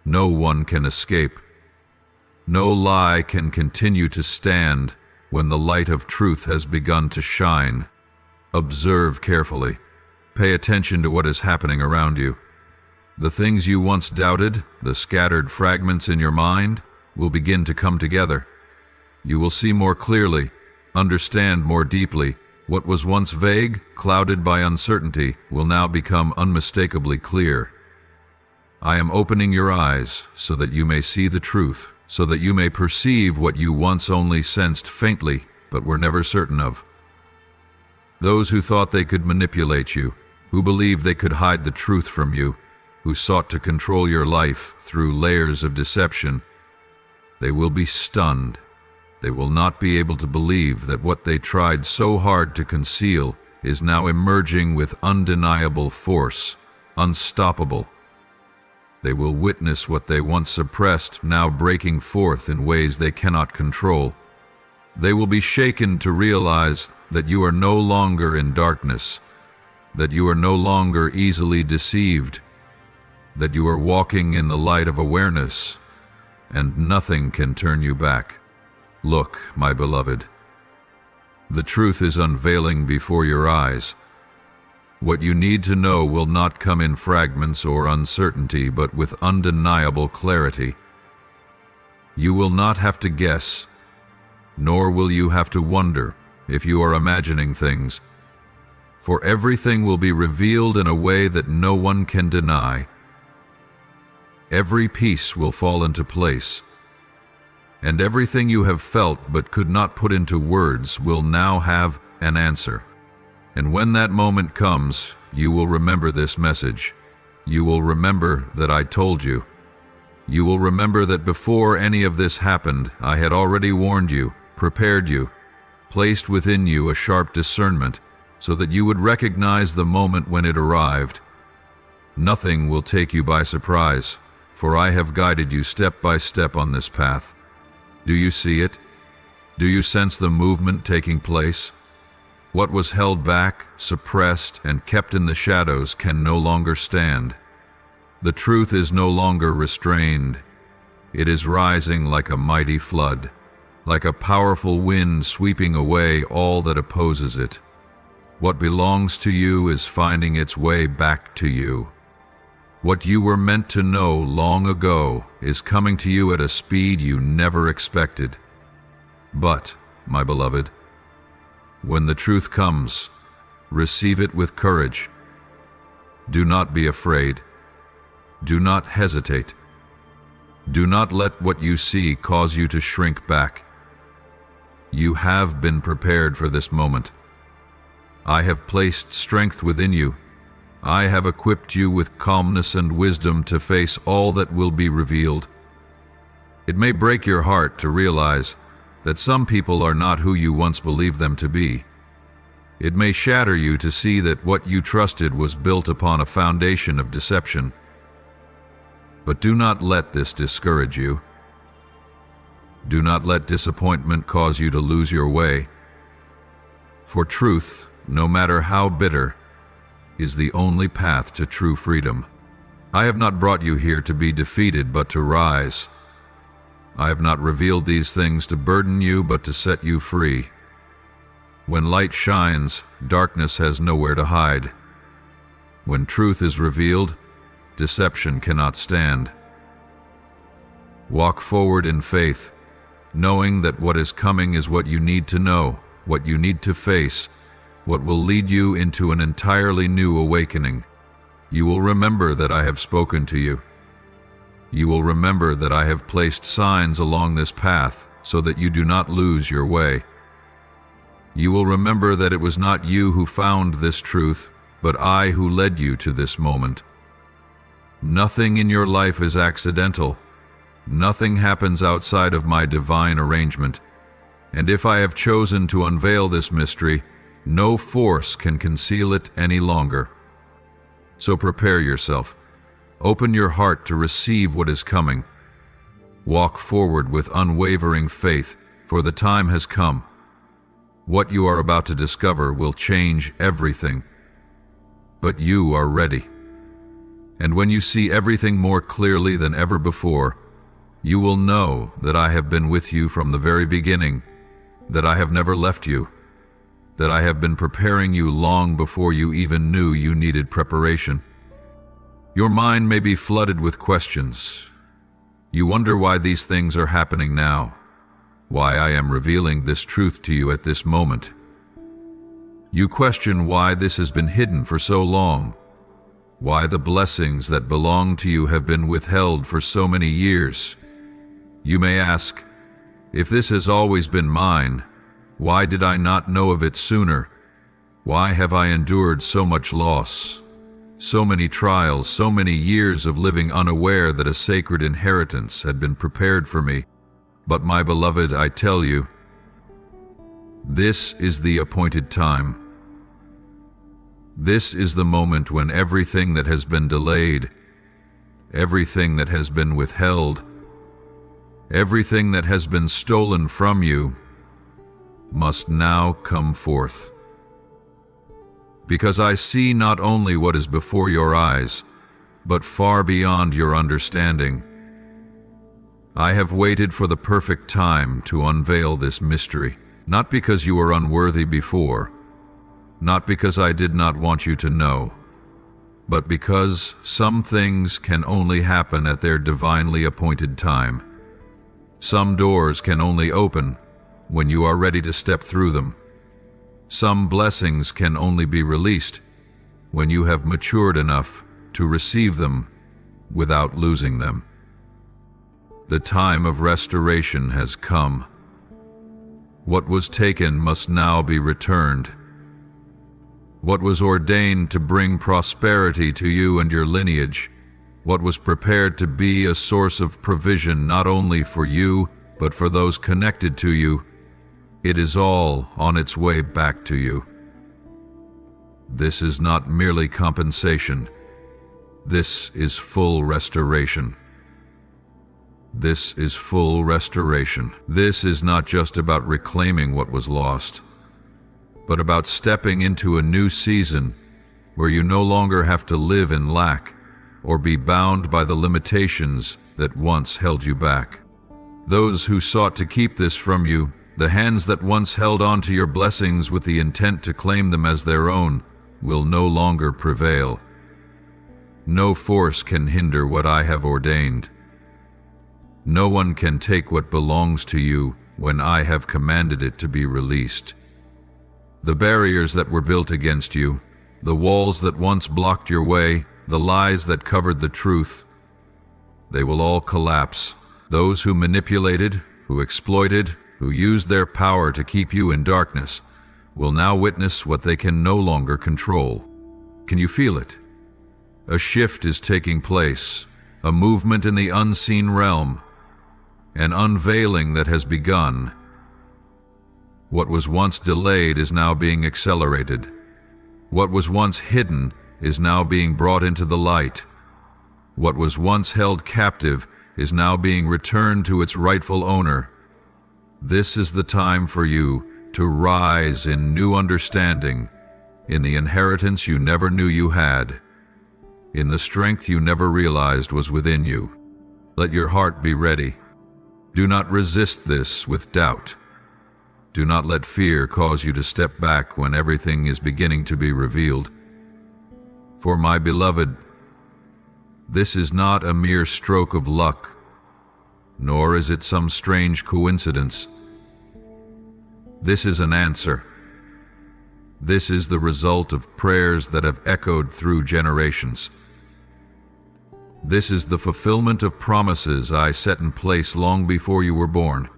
No one can escape. No lie can continue to stand when the light of truth has begun to shine. Observe carefully. Pay attention to what is happening around you. The things you once doubted, the scattered fragments in your mind, will begin to come together. You will see more clearly, understand more deeply. What was once vague, clouded by uncertainty, will now become unmistakably clear. I am opening your eyes so that you may see the truth, so that you may perceive what you once only sensed faintly but were never certain of. Those who thought they could manipulate you, who believed they could hide the truth from you, who sought to control your life through layers of deception, they will be stunned. They will not be able to believe that what they tried so hard to conceal is now emerging with undeniable force, unstoppable. They will witness what they once suppressed now breaking forth in ways they cannot control. They will be shaken to realize that you are no longer in darkness, that you are no longer easily deceived, that you are walking in the light of awareness, and nothing can turn you back. Look, my beloved, the truth is unveiling before your eyes. What you need to know will not come in fragments or uncertainty, but with undeniable clarity. You will not have to guess, nor will you have to wonder if you are imagining things, for everything will be revealed in a way that no one can deny. Every piece will fall into place, and everything you have felt but could not put into words will now have an answer. And when that moment comes, you will remember this message. You will remember that I told you. You will remember that before any of this happened, I had already warned you, prepared you, placed within you a sharp discernment, so that you would recognize the moment when it arrived. Nothing will take you by surprise, for I have guided you step by step on this path. Do you see it? Do you sense the movement taking place? What was held back, suppressed, and kept in the shadows can no longer stand. The truth is no longer restrained. It is rising like a mighty flood, like a powerful wind sweeping away all that opposes it. What belongs to you is finding its way back to you. What you were meant to know long ago is coming to you at a speed you never expected. But, my beloved, when the truth comes, receive it with courage. Do not be afraid. Do not hesitate. Do not let what you see cause you to shrink back. You have been prepared for this moment. I have placed strength within you. I have equipped you with calmness and wisdom to face all that will be revealed. It may break your heart to realize that some people are not who you once believed them to be. It may shatter you to see that what you trusted was built upon a foundation of deception. But do not let this discourage you. Do not let disappointment cause you to lose your way. For truth, no matter how bitter, is the only path to true freedom. I have not brought you here to be defeated, but to rise. I have not revealed these things to burden you, but to set you free. When light shines, darkness has nowhere to hide. When truth is revealed, deception cannot stand. Walk forward in faith, knowing that what is coming is what you need to know, what you need to face, what will lead you into an entirely new awakening. You will remember that I have spoken to you. You will remember that I have placed signs along this path so that you do not lose your way. You will remember that it was not you who found this truth, but I who led you to this moment. Nothing in your life is accidental. Nothing happens outside of my divine arrangement. And if I have chosen to unveil this mystery, no force can conceal it any longer. So prepare yourself. Open your heart to receive what is coming. Walk forward with unwavering faith, for the time has come. What you are about to discover will change everything. But you are ready. And when you see everything more clearly than ever before, you will know that I have been with you from the very beginning, that I have never left you, that I have been preparing you long before you even knew you needed preparation. Your mind may be flooded with questions. You wonder why these things are happening now, why I am revealing this truth to you at this moment. You question why this has been hidden for so long, why the blessings that belong to you have been withheld for so many years. You may ask, if this has always been mine, why did I not know of it sooner? Why have I endured so much loss, so many trials, so many years of living unaware that a sacred inheritance had been prepared for me? But my beloved, I tell you, this is the appointed time. This is the moment when everything that has been delayed, everything that has been withheld, everything that has been stolen from you must now come forth. Because I see not only what is before your eyes, but far beyond your understanding. I have waited for the perfect time to unveil this mystery, not because you were unworthy before, not because I did not want you to know, but because some things can only happen at their divinely appointed time. Some doors can only open when you are ready to step through them. Some blessings can only be released when you have matured enough to receive them without losing them. The time of restoration has come. What was taken must now be returned. What was ordained to bring prosperity to you and your lineage, what was prepared to be a source of provision not only for you, but for those connected to you, it is all on its way back to you. This is not merely compensation. This is full restoration. This is full restoration. This is not just about reclaiming what was lost, but about stepping into a new season where you no longer have to live in lack or be bound by the limitations that once held you back. Those who sought to keep this from you, the hands that once held on to your blessings with the intent to claim them as their own, will no longer prevail. No force can hinder what I have ordained. No one can take what belongs to you when I have commanded it to be released. The barriers that were built against you, the walls that once blocked your way, the lies that covered the truth, they will all collapse. Those who manipulated, who exploited, who used their power to keep you in darkness, will now witness what they can no longer control. Can you feel it? A shift is taking place, a movement in the unseen realm, an unveiling that has begun. What was once delayed is now being accelerated. What was once hidden is now being brought into the light. What was once held captive is now being returned to its rightful owner. This is the time for you to rise in new understanding, in the inheritance you never knew you had, in the strength you never realized was within you. Let your heart be ready. Do not resist this with doubt. Do not let fear cause you to step back when everything is beginning to be revealed. For my beloved, this is not a mere stroke of luck, nor is it some strange coincidence. This is an answer. This is the result of prayers that have echoed through generations. This is the fulfillment of promises I set in place long before you were born.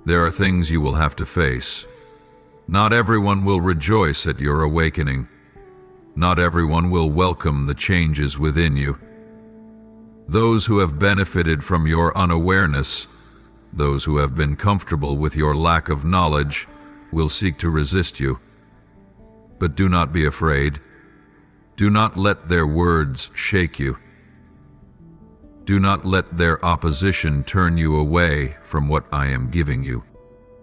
There are things you will have to face. Not everyone will rejoice at your awakening. Not everyone will welcome the changes within you. Those who have benefited from your unawareness, those who have been comfortable with your lack of knowledge, will seek to resist you. But do not be afraid. Do not let their words shake you. Do not let their opposition turn you away from what I am giving you.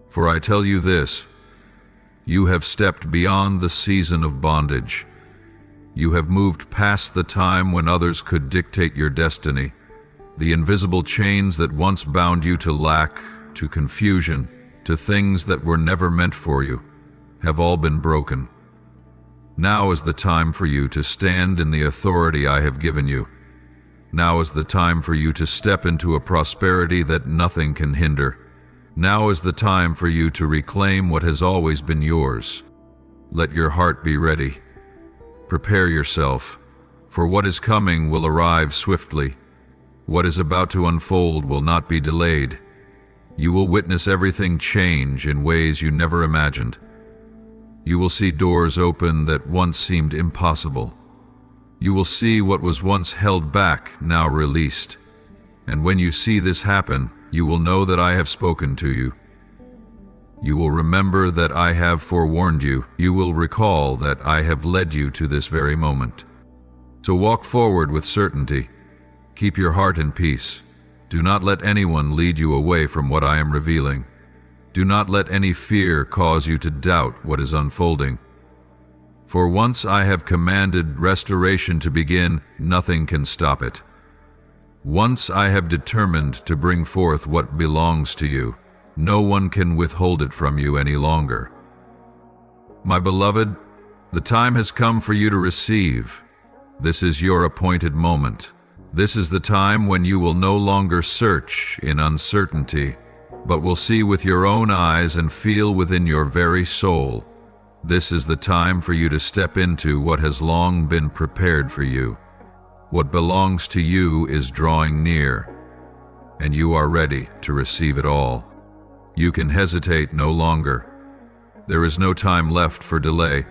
For I tell you this, you have stepped beyond the season of bondage. You have moved past the time when others could dictate your destiny. The invisible chains that once bound you to lack, to confusion, to things that were never meant for you, have all been broken. Now is the time for you to stand in the authority I have given you. Now is the time for you to step into a prosperity that nothing can hinder. Now is the time for you to reclaim what has always been yours. Let your heart be ready. Prepare yourself, for what is coming will arrive swiftly. What is about to unfold will not be delayed. You will witness everything change in ways you never imagined. You will see doors open that once seemed impossible. You will see what was once held back now released. And when you see this happen, you will know that I have spoken to you. You will remember that I have forewarned you. You will recall that I have led you to this very moment. So walk forward with certainty. Keep your heart in peace. Do not let anyone lead you away from what I am revealing. Do not let any fear cause you to doubt what is unfolding. For once I have commanded restoration to begin, nothing can stop it. Once I have determined to bring forth what belongs to you, no one can withhold it from you any longer. My beloved, the time has come for you to receive. This is your appointed moment. This is the time when you will no longer search in uncertainty, but will see with your own eyes and feel within your very soul. This is the time for you to step into what has long been prepared for you. What belongs to you is drawing near, and you are ready to receive it all. You can hesitate no longer. There is no time left for delay,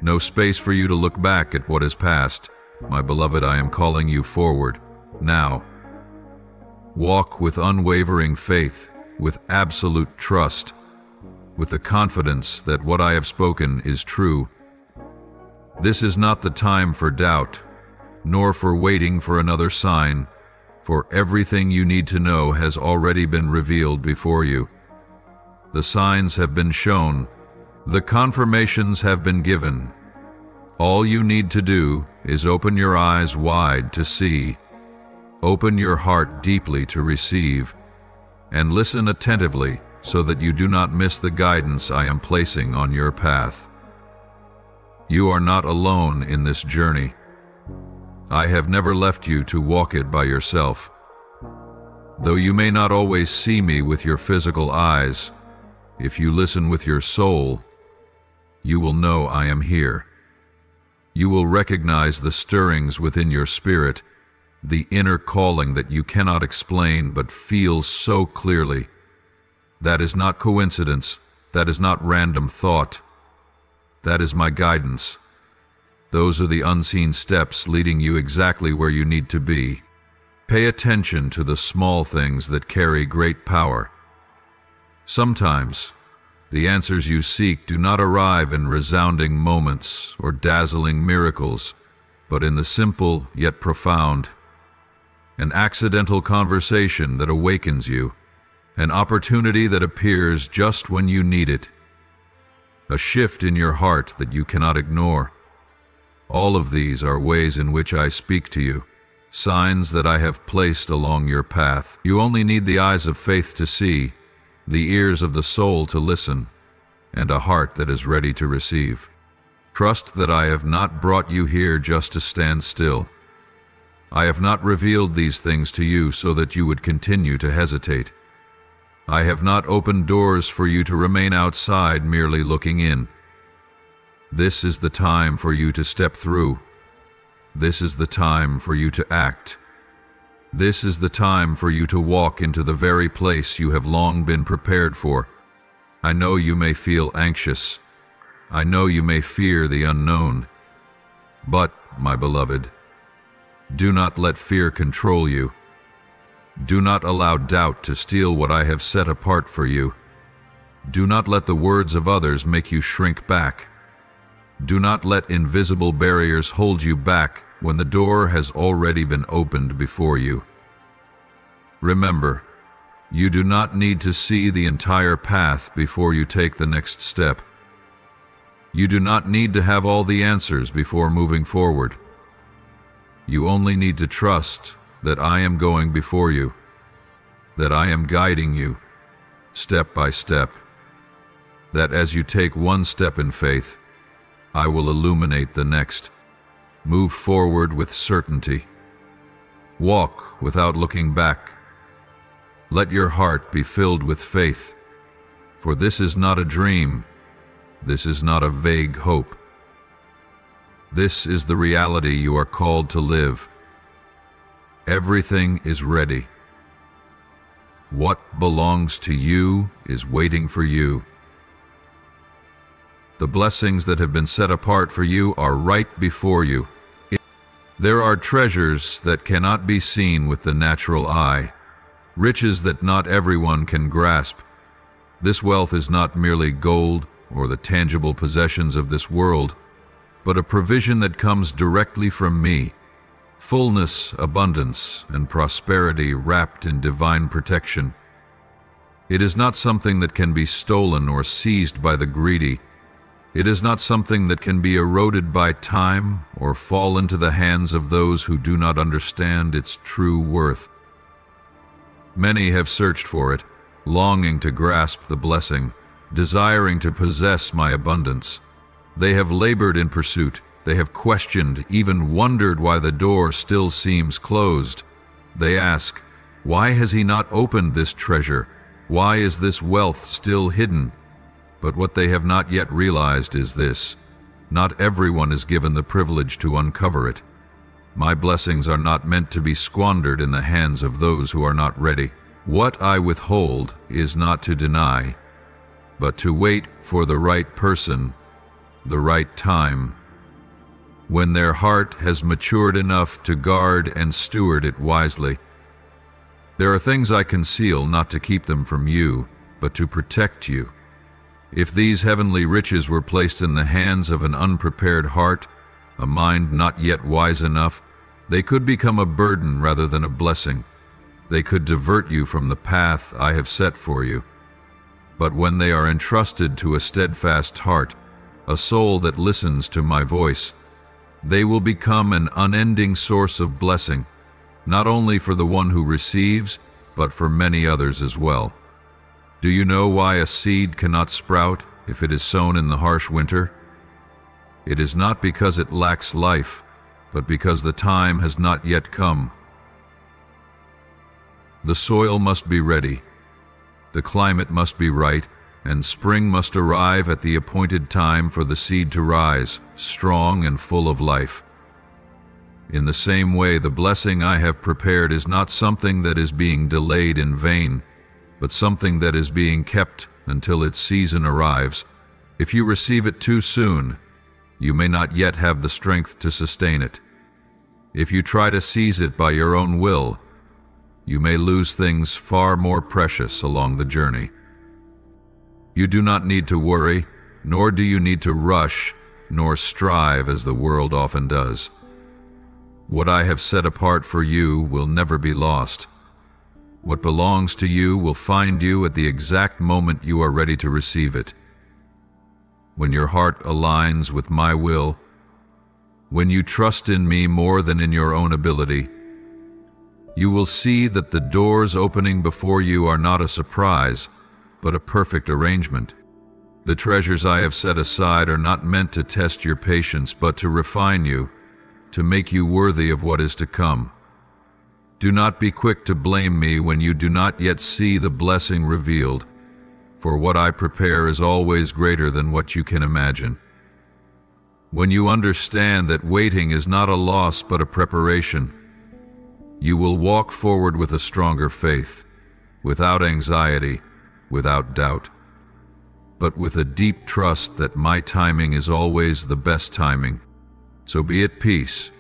no space for you to look back at what is past. My beloved, I am calling you forward, now. Walk with unwavering faith, with absolute trust, with the confidence that what I have spoken is true. This is not the time for doubt, nor for waiting for another sign, for everything you need to know has already been revealed before you. The signs have been shown, the confirmations have been given. All you need to do is open your eyes wide to see, open your heart deeply to receive, and listen attentively so that you do not miss the guidance I am placing on your path. You are not alone in this journey. I have never left you to walk it by yourself. Though you may not always see me with your physical eyes, if you listen with your soul, you will know I am here. You will recognize the stirrings within your spirit, the inner calling that you cannot explain but feel so clearly. That is not coincidence. That is not random thought. That is my guidance. Those are the unseen steps leading you exactly where you need to be. Pay attention to the small things that carry great power. Sometimes, the answers you seek do not arrive in resounding moments or dazzling miracles, but in the simple yet profound. An accidental conversation that awakens you, an opportunity that appears just when you need it, a shift in your heart that you cannot ignore. All of these are ways in which I speak to you, signs that I have placed along your path. You only need the eyes of faith to see, the ears of the soul to listen, and a heart that is ready to receive. Trust that I have not brought you here just to stand still. I have not revealed these things to you so that you would continue to hesitate. I have not opened doors for you to remain outside merely looking in. This is the time for you to step through. This is the time for you to act. This is the time for you to walk into the very place you have long been prepared for. I know you may feel anxious. I know you may fear the unknown. But, my beloved, do not let fear control you. Do not allow doubt to steal what I have set apart for you. Do not let the words of others make you shrink back. Do not let invisible barriers hold you back when the door has already been opened before you. Remember, you do not need to see the entire path before you take the next step. You do not need to have all the answers before moving forward. You only need to trust that I am going before you, that I am guiding you, step by step, that as you take one step in faith, I will illuminate the next. Move forward with certainty. Walk without looking back. Let your heart be filled with faith, for this is not a dream. This is not a vague hope. This is the reality you are called to live. Everything is ready. What belongs to you is waiting for you. The blessings that have been set apart for you are right before you. There are treasures that cannot be seen with the natural eye, riches that not everyone can grasp. This wealth is not merely gold or the tangible possessions of this world, but a provision that comes directly from me, fullness, abundance, and prosperity wrapped in divine protection. It is not something that can be stolen or seized by the greedy. It is not something that can be eroded by time or fall into the hands of those who do not understand its true worth. Many have searched for it, longing to grasp the blessing, desiring to possess my abundance. They have labored in pursuit. They have questioned, even wondered why the door still seems closed. They ask, why has he not opened this treasure? Why is this wealth still hidden? But what they have not yet realized is this: not everyone is given the privilege to uncover it. My blessings are not meant to be squandered in the hands of those who are not ready. What I withhold is not to deny, but to wait for the right person, the right time, when their heart has matured enough to guard and steward it wisely. There are things I conceal not to keep them from you, but to protect you. If these heavenly riches were placed in the hands of an unprepared heart, a mind not yet wise enough, they could become a burden rather than a blessing. They could divert you from the path I have set for you. But when they are entrusted to a steadfast heart, a soul that listens to my voice, they will become an unending source of blessing, not only for the one who receives, but for many others as well. Do you know why a seed cannot sprout if it is sown in the harsh winter? It is not because it lacks life, but because the time has not yet come. The soil must be ready, the climate must be right, and spring must arrive at the appointed time for the seed to rise, strong and full of life. In the same way, the blessing I have prepared is not something that is being delayed in vain, but something that is being kept until its season arrives. If you receive it too soon, you may not yet have the strength to sustain it. If you try to seize it by your own will, you may lose things far more precious along the journey. You do not need to worry, nor do you need to rush, nor strive as the world often does. What I have set apart for you will never be lost. What belongs to you will find you at the exact moment you are ready to receive it. When your heart aligns with my will, when you trust in me more than in your own ability, you will see that the doors opening before you are not a surprise, but a perfect arrangement. The treasures I have set aside are not meant to test your patience, but to refine you, to make you worthy of what is to come. Do not be quick to blame me when you do not yet see the blessing revealed, for what I prepare is always greater than what you can imagine. When you understand that waiting is not a loss but a preparation, you will walk forward with a stronger faith, without anxiety, without doubt, but with a deep trust that my timing is always the best timing. So be at peace.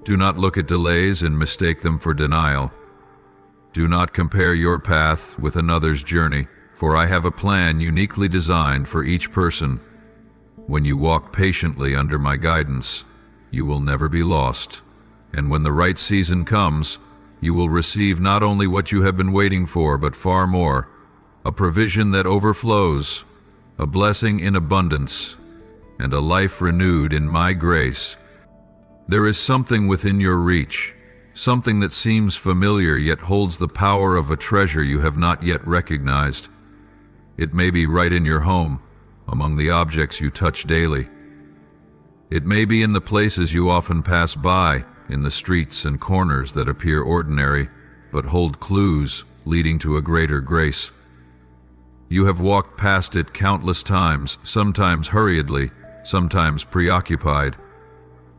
Do not look at delays and mistake them for denial. Do not compare your path with another's journey, for I have a plan uniquely designed for each person. When you walk patiently under my guidance, you will never be lost. And when the right season comes, you will receive not only what you have been waiting for, but far more, a provision that overflows, a blessing in abundance, and a life renewed in my grace. There is something within your reach, something that seems familiar yet holds the power of a treasure you have not yet recognized. It may be right in your home, among the objects you touch daily. It may be in the places you often pass by, in the streets and corners that appear ordinary, but hold clues leading to a greater grace. You have walked past it countless times, sometimes hurriedly, sometimes preoccupied,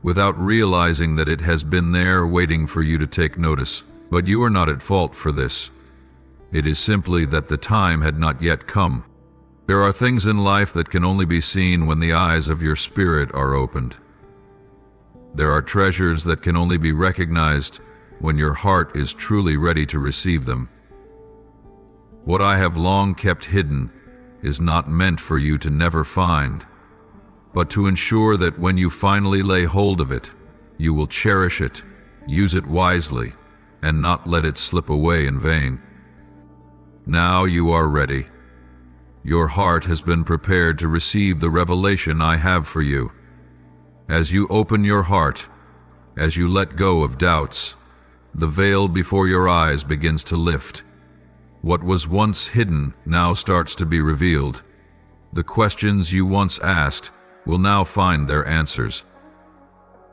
without realizing that it has been there waiting for you to take notice. But you are not at fault for this. It is simply that the time had not yet come. There are things in life that can only be seen when the eyes of your spirit are opened. There are treasures that can only be recognized when your heart is truly ready to receive them. What I have long kept hidden is not meant for you to never find, but to ensure that when you finally lay hold of it, you will cherish it, use it wisely, and not let it slip away in vain. Now you are ready. Your heart has been prepared to receive the revelation I have for you. As you open your heart, as you let go of doubts, the veil before your eyes begins to lift. What was once hidden now starts to be revealed. The questions you once asked will now find their answers.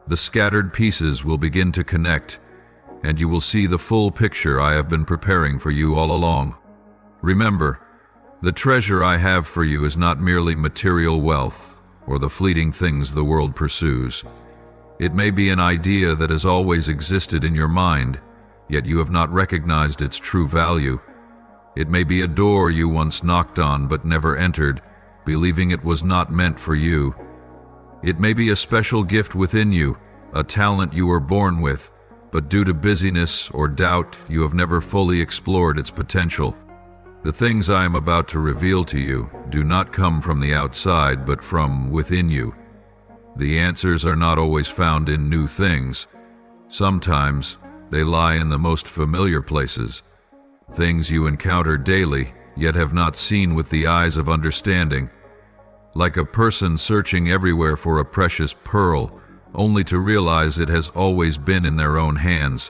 The scattered pieces will begin to connect, and you will see the full picture I have been preparing for you all along. Remember, the treasure I have for you is not merely material wealth or the fleeting things the world pursues. It may be an idea that has always existed in your mind, yet you have not recognized its true value. It may be a door you once knocked on but never entered, believing it was not meant for you. It may be a special gift within you, a talent you were born with, but due to busyness or doubt, you have never fully explored its potential. The things I am about to reveal to you do not come from the outside, but from within you. The answers are not always found in new things. Sometimes they lie in the most familiar places, things you encounter daily, yet have not seen with the eyes of understanding. Like a person searching everywhere for a precious pearl, only to realize it has always been in their own hands.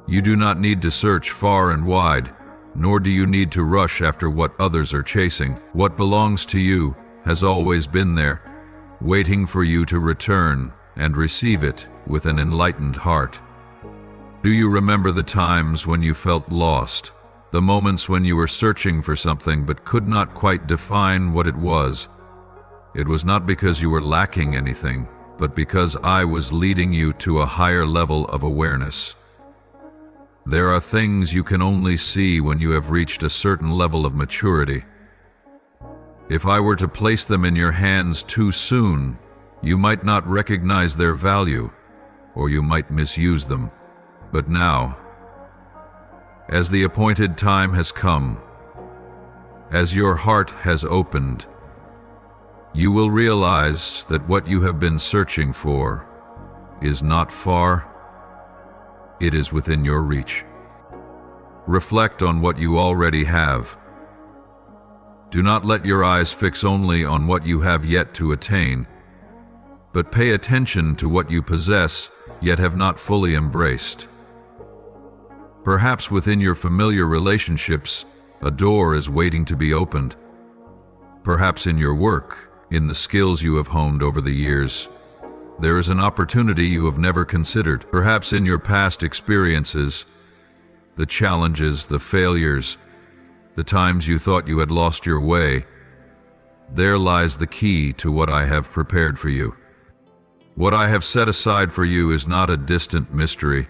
You do not need to search far and wide, nor do you need to rush after what others are chasing. What belongs to you has always been there, waiting for you to return and receive it with an enlightened heart. Do you remember the times when you felt lost, the moments when you were searching for something but could not quite define what it was? It was not because you were lacking anything, but because I was leading you to a higher level of awareness. There are things you can only see when you have reached a certain level of maturity. If I were to place them in your hands too soon, you might not recognize their value, or you might misuse them. But now, as the appointed time has come, as your heart has opened, you will realize that what you have been searching for is not far. It is within your reach. Reflect on what you already have. Do not let your eyes fix only on what you have yet to attain, but pay attention to what you possess yet have not fully embraced. Perhaps within your familiar relationships, a door is waiting to be opened. Perhaps in your work, in the skills you have honed over the years, there is an opportunity you have never considered. Perhaps in your past experiences, the challenges, the failures, the times you thought you had lost your way, there lies the key to what I have prepared for you. What I have set aside for you is not a distant mystery.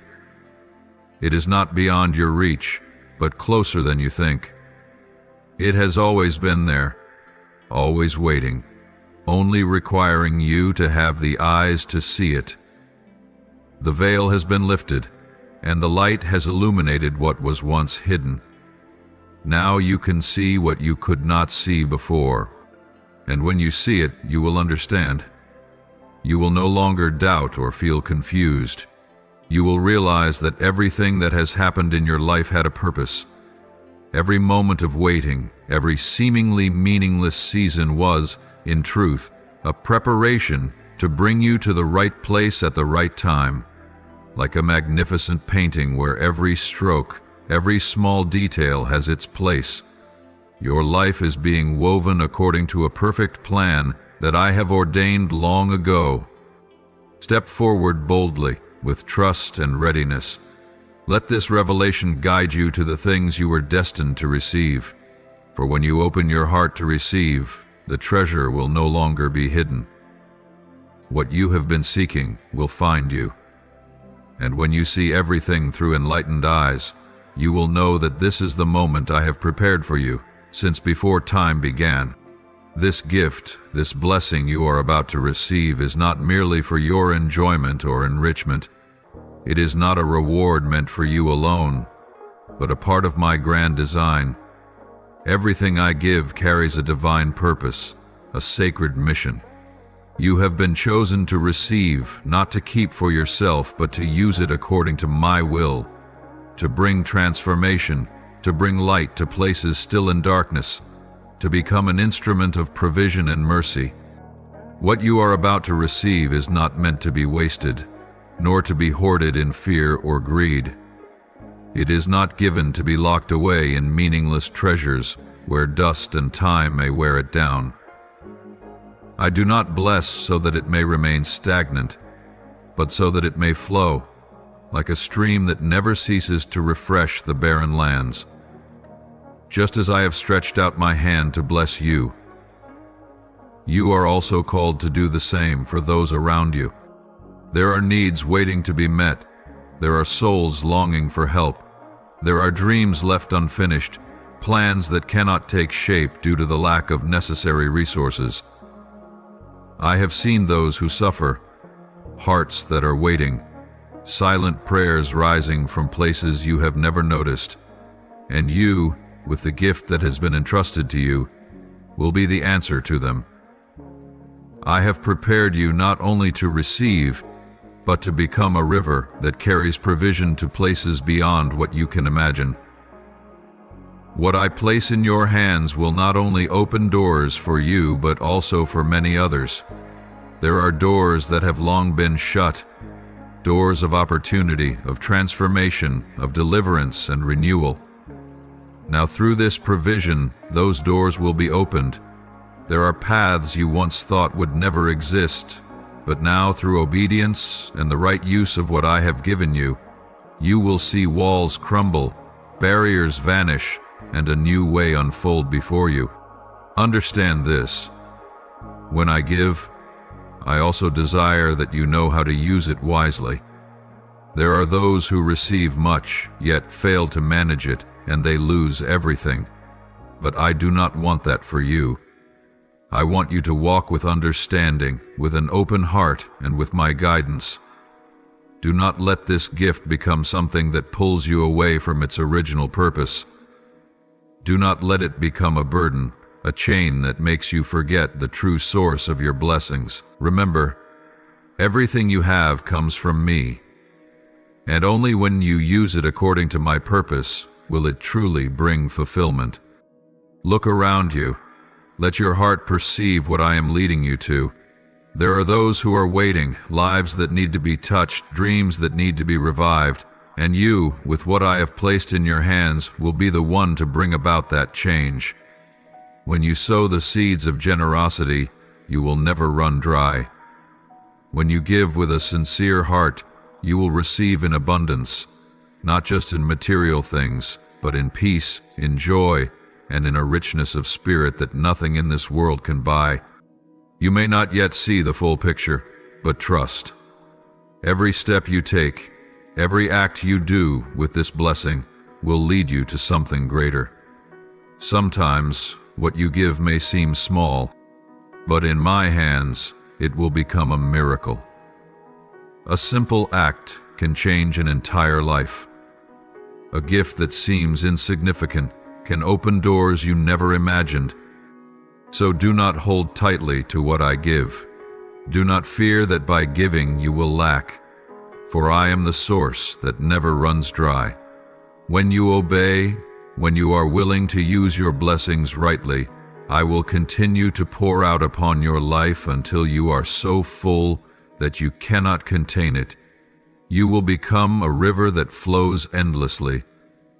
It is not beyond your reach, but closer than you think. It has always been there, always waiting, only requiring you to have the eyes to see it. The veil has been lifted, and the light has illuminated what was once hidden. Now you can see what you could not see before, and when you see it, you will understand. You will no longer doubt or feel confused. You will realize that everything that has happened in your life had a purpose. Every moment of waiting, every seemingly meaningless season was, in truth, a preparation to bring you to the right place at the right time, like a magnificent painting where every stroke, every small detail has its place. Your life is being woven according to a perfect plan that I have ordained long ago. Step forward boldly, with trust and readiness. Let this revelation guide you to the things you were destined to receive. For when you open your heart to receive, the treasure will no longer be hidden. What you have been seeking will find you. And when you see everything through enlightened eyes, you will know that this is the moment I have prepared for you, since before time began. This gift, this blessing you are about to receive is not merely for your enjoyment or enrichment. It is not a reward meant for you alone, but a part of my grand design. Everything I give carries a divine purpose, a sacred mission. You have been chosen to receive, not to keep for yourself, but to use it according to my will, to bring transformation, to bring light to places still in darkness, to become an instrument of provision and mercy. What you are about to receive is not meant to be wasted, nor to be hoarded in fear or greed. It is not given to be locked away in meaningless treasures where dust and time may wear it down. I do not bless so that it may remain stagnant, but so that it may flow, like a stream that never ceases to refresh the barren lands. Just as I have stretched out my hand to bless you, you are also called to do the same for those around you. There are needs waiting to be met. There are souls longing for help. There are dreams left unfinished, plans that cannot take shape due to the lack of necessary resources. I have seen those who suffer, hearts that are waiting, silent prayers rising from places you have never noticed, and you, with the gift that has been entrusted to you, will be the answer to them. I have prepared you not only to receive, but to become a river that carries provision to places beyond what you can imagine. What I place in your hands will not only open doors for you, but also for many others. There are doors that have long been shut, doors of opportunity, of transformation, of deliverance and renewal. Now through this provision, those doors will be opened. There are paths you once thought would never exist, but now through obedience and the right use of what I have given you, you will see walls crumble, barriers vanish, and a new way unfold before you. Understand this. When I give, I also desire that you know how to use it wisely. There are those who receive much, yet fail to manage it, and they lose everything. But I do not want that for you. I want you to walk with understanding, with an open heart, and with my guidance. Do not let this gift become something that pulls you away from its original purpose. Do not let it become a burden, a chain that makes you forget the true source of your blessings. Remember, everything you have comes from me, and only when you use it according to my purpose will it truly bring fulfillment. Look around you. Let your heart perceive what I am leading you to. There are those who are waiting, lives that need to be touched, dreams that need to be revived, and you, with what I have placed in your hands, will be the one to bring about that change. When you sow the seeds of generosity, you will never run dry. When you give with a sincere heart, you will receive in abundance, not just in material things, but in peace, in joy, and in a richness of spirit that nothing in this world can buy. You may not yet see the full picture, but trust. Every step you take, every act you do with this blessing will lead you to something greater. Sometimes what you give may seem small, but in my hands it will become a miracle. A simple act can change an entire life. A gift that seems insignificant can open doors you never imagined. So do not hold tightly to what I give. Do not fear that by giving you will lack, for I am the source that never runs dry. When you obey, when you are willing to use your blessings rightly, I will continue to pour out upon your life until you are so full that you cannot contain it. You will become a river that flows endlessly,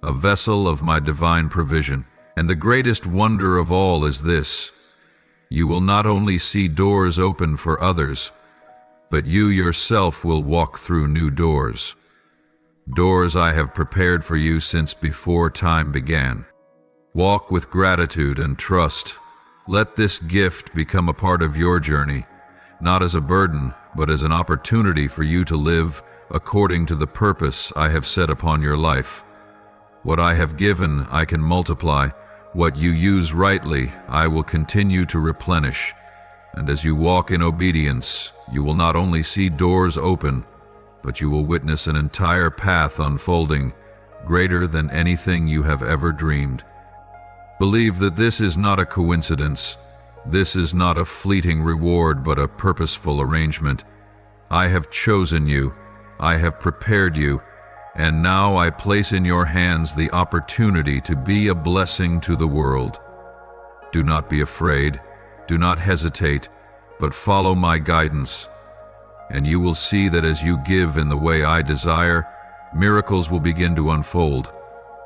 a vessel of my divine provision. And the greatest wonder of all is this: you will not only see doors open for others, but you yourself will walk through new doors. Doors I have prepared for you since before time began. Walk with gratitude and trust. Let this gift become a part of your journey, not as a burden, but as an opportunity for you to live according to the purpose I have set upon your life. What I have given, I can multiply. What you use rightly, I will continue to replenish. And as you walk in obedience, you will not only see doors open, but you will witness an entire path unfolding, greater than anything you have ever dreamed. Believe that this is not a coincidence. This is not a fleeting reward, but a purposeful arrangement. I have chosen you. I have prepared you. And now I place in your hands the opportunity to be a blessing to the world. Do not be afraid. Do not hesitate, but follow my guidance. And you will see that as you give in the way I desire, miracles will begin to unfold,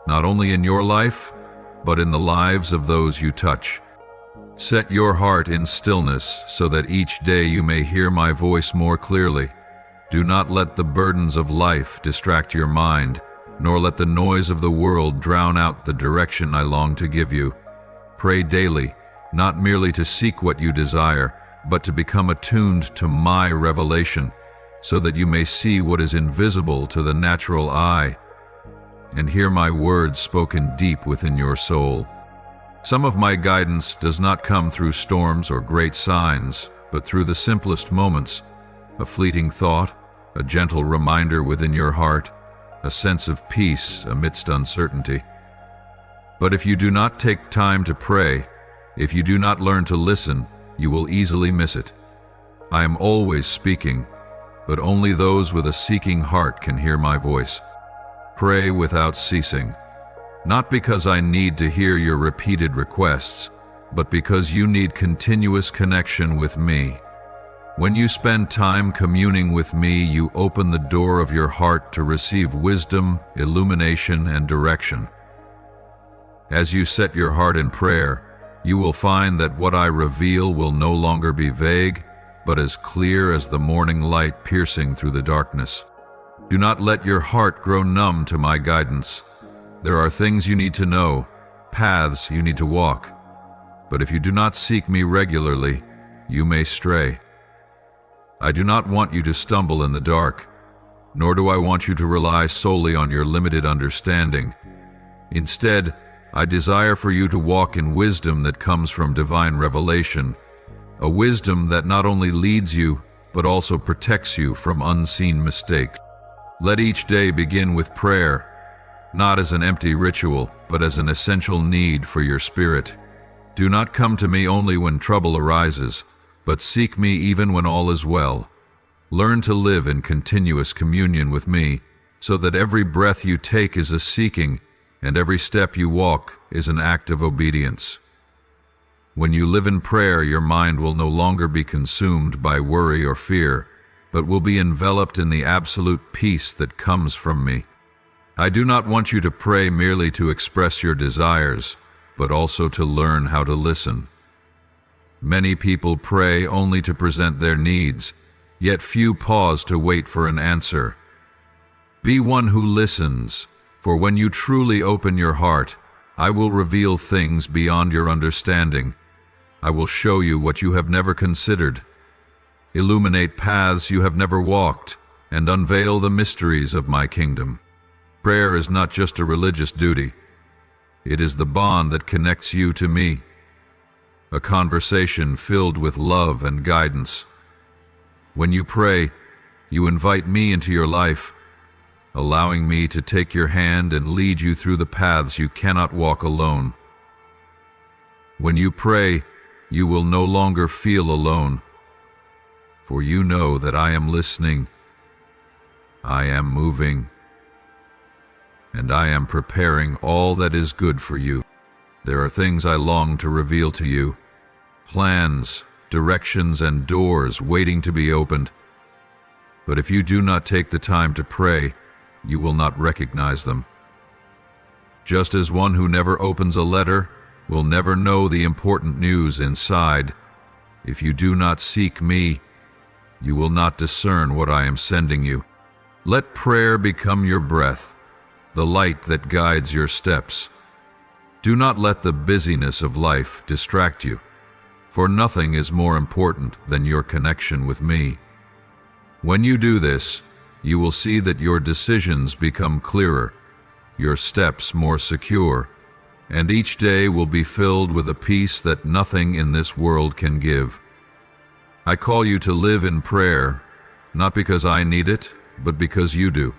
not only in your life, but in the lives of those you touch. Set your heart in stillness so that each day you may hear my voice more clearly. Do not let the burdens of life distract your mind, nor let the noise of the world drown out the direction I long to give you. Pray daily, not merely to seek what you desire, but to become attuned to my revelation, so that you may see what is invisible to the natural eye, and hear my words spoken deep within your soul. Some of my guidance does not come through storms or great signs, but through the simplest moments: a fleeting thought, a gentle reminder within your heart, a sense of peace amidst uncertainty. But if you do not take time to pray, if you do not learn to listen, you will easily miss it. I am always speaking, but only those with a seeking heart can hear my voice. Pray without ceasing, not because I need to hear your repeated requests, but because you need continuous connection with me. When you spend time communing with me, you open the door of your heart to receive wisdom, illumination, and direction. As you set your heart in prayer, you will find that what I reveal will no longer be vague, but as clear as the morning light piercing through the darkness. Do not let your heart grow numb to my guidance. There are things you need to know, paths you need to walk. But if you do not seek me regularly, you may stray. I do not want you to stumble in the dark, nor do I want you to rely solely on your limited understanding. Instead, I desire for you to walk in wisdom that comes from divine revelation, a wisdom that not only leads you, but also protects you from unseen mistakes. Let each day begin with prayer, not as an empty ritual, but as an essential need for your spirit. Do not come to me only when trouble arises, but seek me even when all is well. Learn to live in continuous communion with me, so that every breath you take is a seeking, and every step you walk is an act of obedience. When you live in prayer, your mind will no longer be consumed by worry or fear, but will be enveloped in the absolute peace that comes from me. I do not want you to pray merely to express your desires, but also to learn how to listen. Many people pray only to present their needs, yet few pause to wait for an answer. Be one who listens, for when you truly open your heart, I will reveal things beyond your understanding. I will show you what you have never considered, illuminate paths you have never walked, and unveil the mysteries of my kingdom. Prayer is not just a religious duty. It is the bond that connects you to me. a conversation filled with love and guidance. When you pray, you invite me into your life, allowing me to take your hand and lead you through the paths you cannot walk alone. When you pray, you will no longer feel alone, for you know that I am listening, I am moving, and I am preparing all that is good for you. There are things I long to reveal to you, plans, directions, and doors waiting to be opened. But if you do not take the time to pray, you will not recognize them. Just as one who never opens a letter will never know the important news inside, if you do not seek me, you will not discern what I am sending you. Let prayer become your breath, the light that guides your steps. Do not let the busyness of life distract you, for nothing is more important than your connection with me. When you do this, you will see that your decisions become clearer, your steps more secure, and each day will be filled with a peace that nothing in this world can give. I call you to live in prayer, not because I need it, but because you do.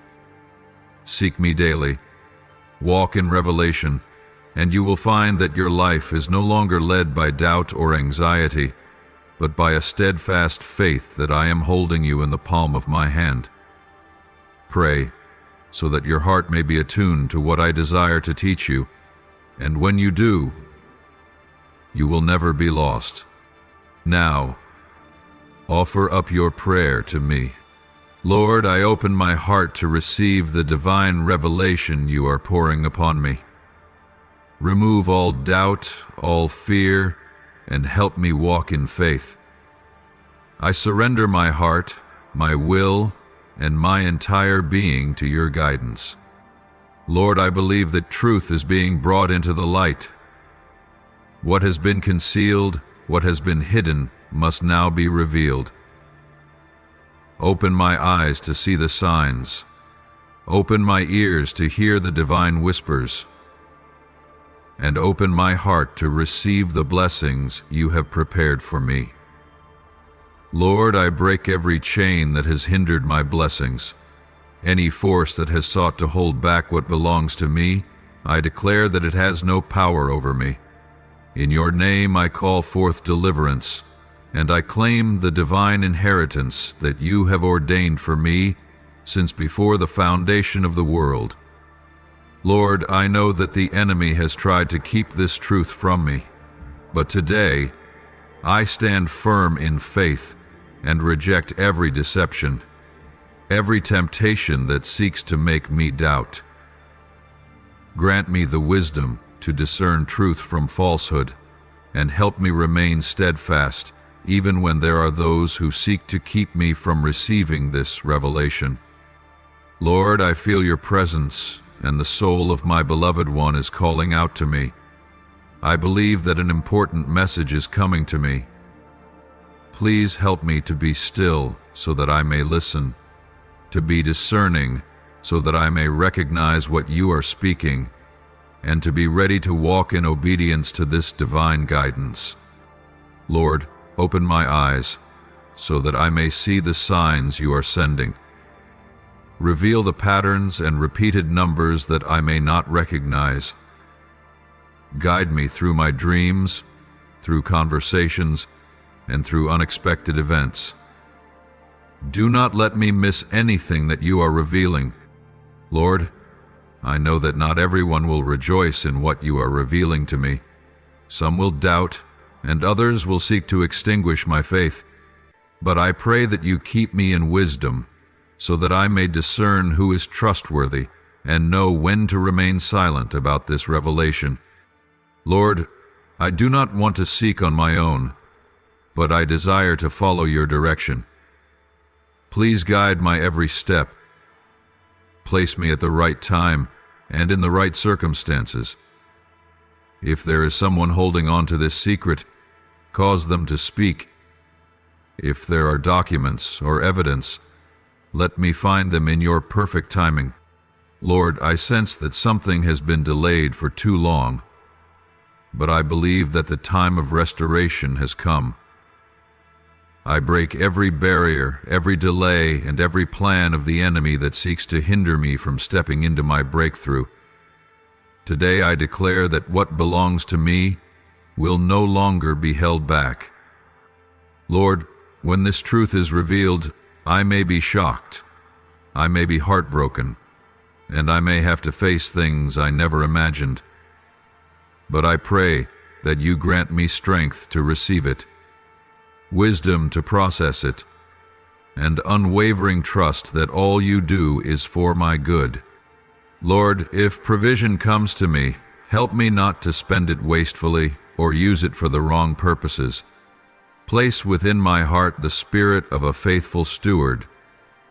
Seek me daily, walk in revelation, and you will find that your life is no longer led by doubt or anxiety, but by a steadfast faith that I am holding you in the palm of my hand. Pray, so that your heart may be attuned to what I desire to teach you, and when you do, you will never be lost. Now, offer up your prayer to me. Lord, I open my heart to receive the divine revelation you are pouring upon me. Remove all doubt, all fear, and help me walk in faith. I surrender my heart, my will, and my entire being to your guidance. Lord, I believe that truth is being brought into the light. What has been concealed, what has been hidden, must now be revealed. Open my eyes to see the signs. Open my ears to hear the divine whispers. And open my heart to receive the blessings you have prepared for me. Lord, I break every chain that has hindered my blessings. Any force that has sought to hold back what belongs to me, I declare that it has no power over me. In your name I call forth deliverance, and I claim the divine inheritance that you have ordained for me since before the foundation of the world. Lord, I know that the enemy has tried to keep this truth from me, but today I stand firm in faith and reject every deception, every temptation that seeks to make me doubt. Grant me the wisdom to discern truth from falsehood, and help me remain steadfast even when there are those who seek to keep me from receiving this revelation. Lord, I feel your presence, and the soul of my beloved one is calling out to me. I believe that an important message is coming to me. Please help me to be still so that I may listen, to be discerning so that I may recognize what you are speaking, and to be ready to walk in obedience to this divine guidance. Lord, open my eyes so that I may see the signs you are sending. Reveal the patterns and repeated numbers that I may not recognize. Guide me through my dreams, through conversations, and through unexpected events. Do not let me miss anything that you are revealing. Lord, I know that not everyone will rejoice in what you are revealing to me. Some will doubt, and others will seek to extinguish my faith. But I pray that you keep me in wisdom, so that I may discern who is trustworthy and know when to remain silent about this revelation. Lord, I do not want to seek on my own, but I desire to follow your direction. Please guide my every step. Place me at the right time and in the right circumstances. If there is someone holding on to this secret, cause them to speak. If there are documents or evidence, let me find them in your perfect timing. Lord, I sense that something has been delayed for too long. but I believe that the time of restoration has come. I break every barrier, every delay, and every plan of the enemy that seeks to hinder me from stepping into my breakthrough. Today I declare that what belongs to me will no longer be held back. Lord, when this truth is revealed, I may be shocked, I may be heartbroken, and I may have to face things I never imagined. But I pray that you grant me strength to receive it, wisdom to process it, and unwavering trust that all you do is for my good. Lord, if provision comes to me, help me not to spend it wastefully or use it for the wrong purposes. Place within my heart the spirit of a faithful steward,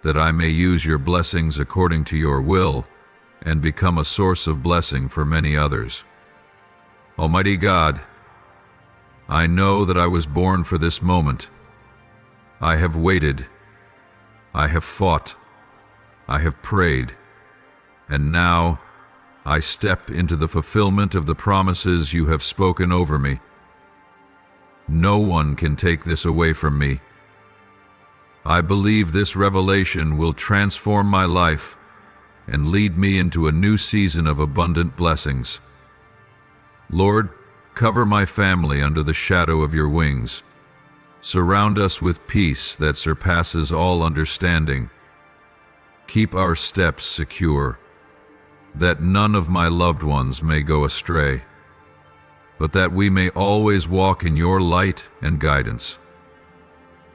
that I may use your blessings according to your will and become a source of blessing for many others. Almighty God, I know that I was born for this moment. I have waited, I have fought, I have prayed, and now I step into the fulfillment of the promises you have spoken over me. No one can take this away from me. I believe this revelation will transform my life and lead me into a new season of abundant blessings. Lord, cover my family under the shadow of your wings. Surround us with peace that surpasses all understanding. Keep our steps secure, that none of my loved ones may go astray, but that we may always walk in your light and guidance.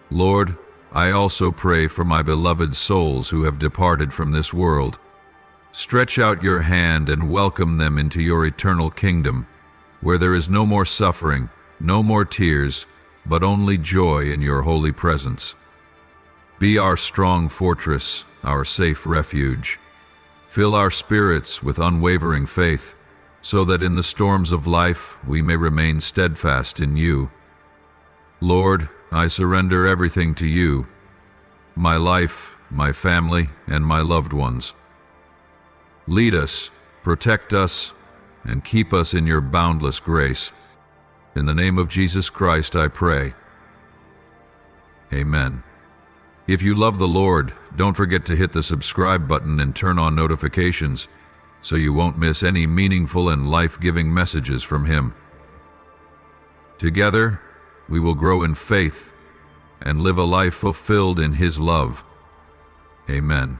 Lord, I also pray for my beloved souls who have departed from this world. Stretch out your hand and welcome them into your eternal kingdom, where there is no more suffering, no more tears, but only joy in your holy presence. Be our strong fortress, our safe refuge. Fill our spirits with unwavering faith, so that in the storms of life we may remain steadfast in you. Lord, I surrender everything to you, my life, my family, and my loved ones. Lead us, protect us, and keep us in your boundless grace. In the name of Jesus Christ I pray. Amen. If you love the Lord, don't forget to hit the subscribe button and turn on notifications so you won't miss any meaningful and life-giving messages from Him. Together, we will grow in faith and live a life fulfilled in His love. Amen.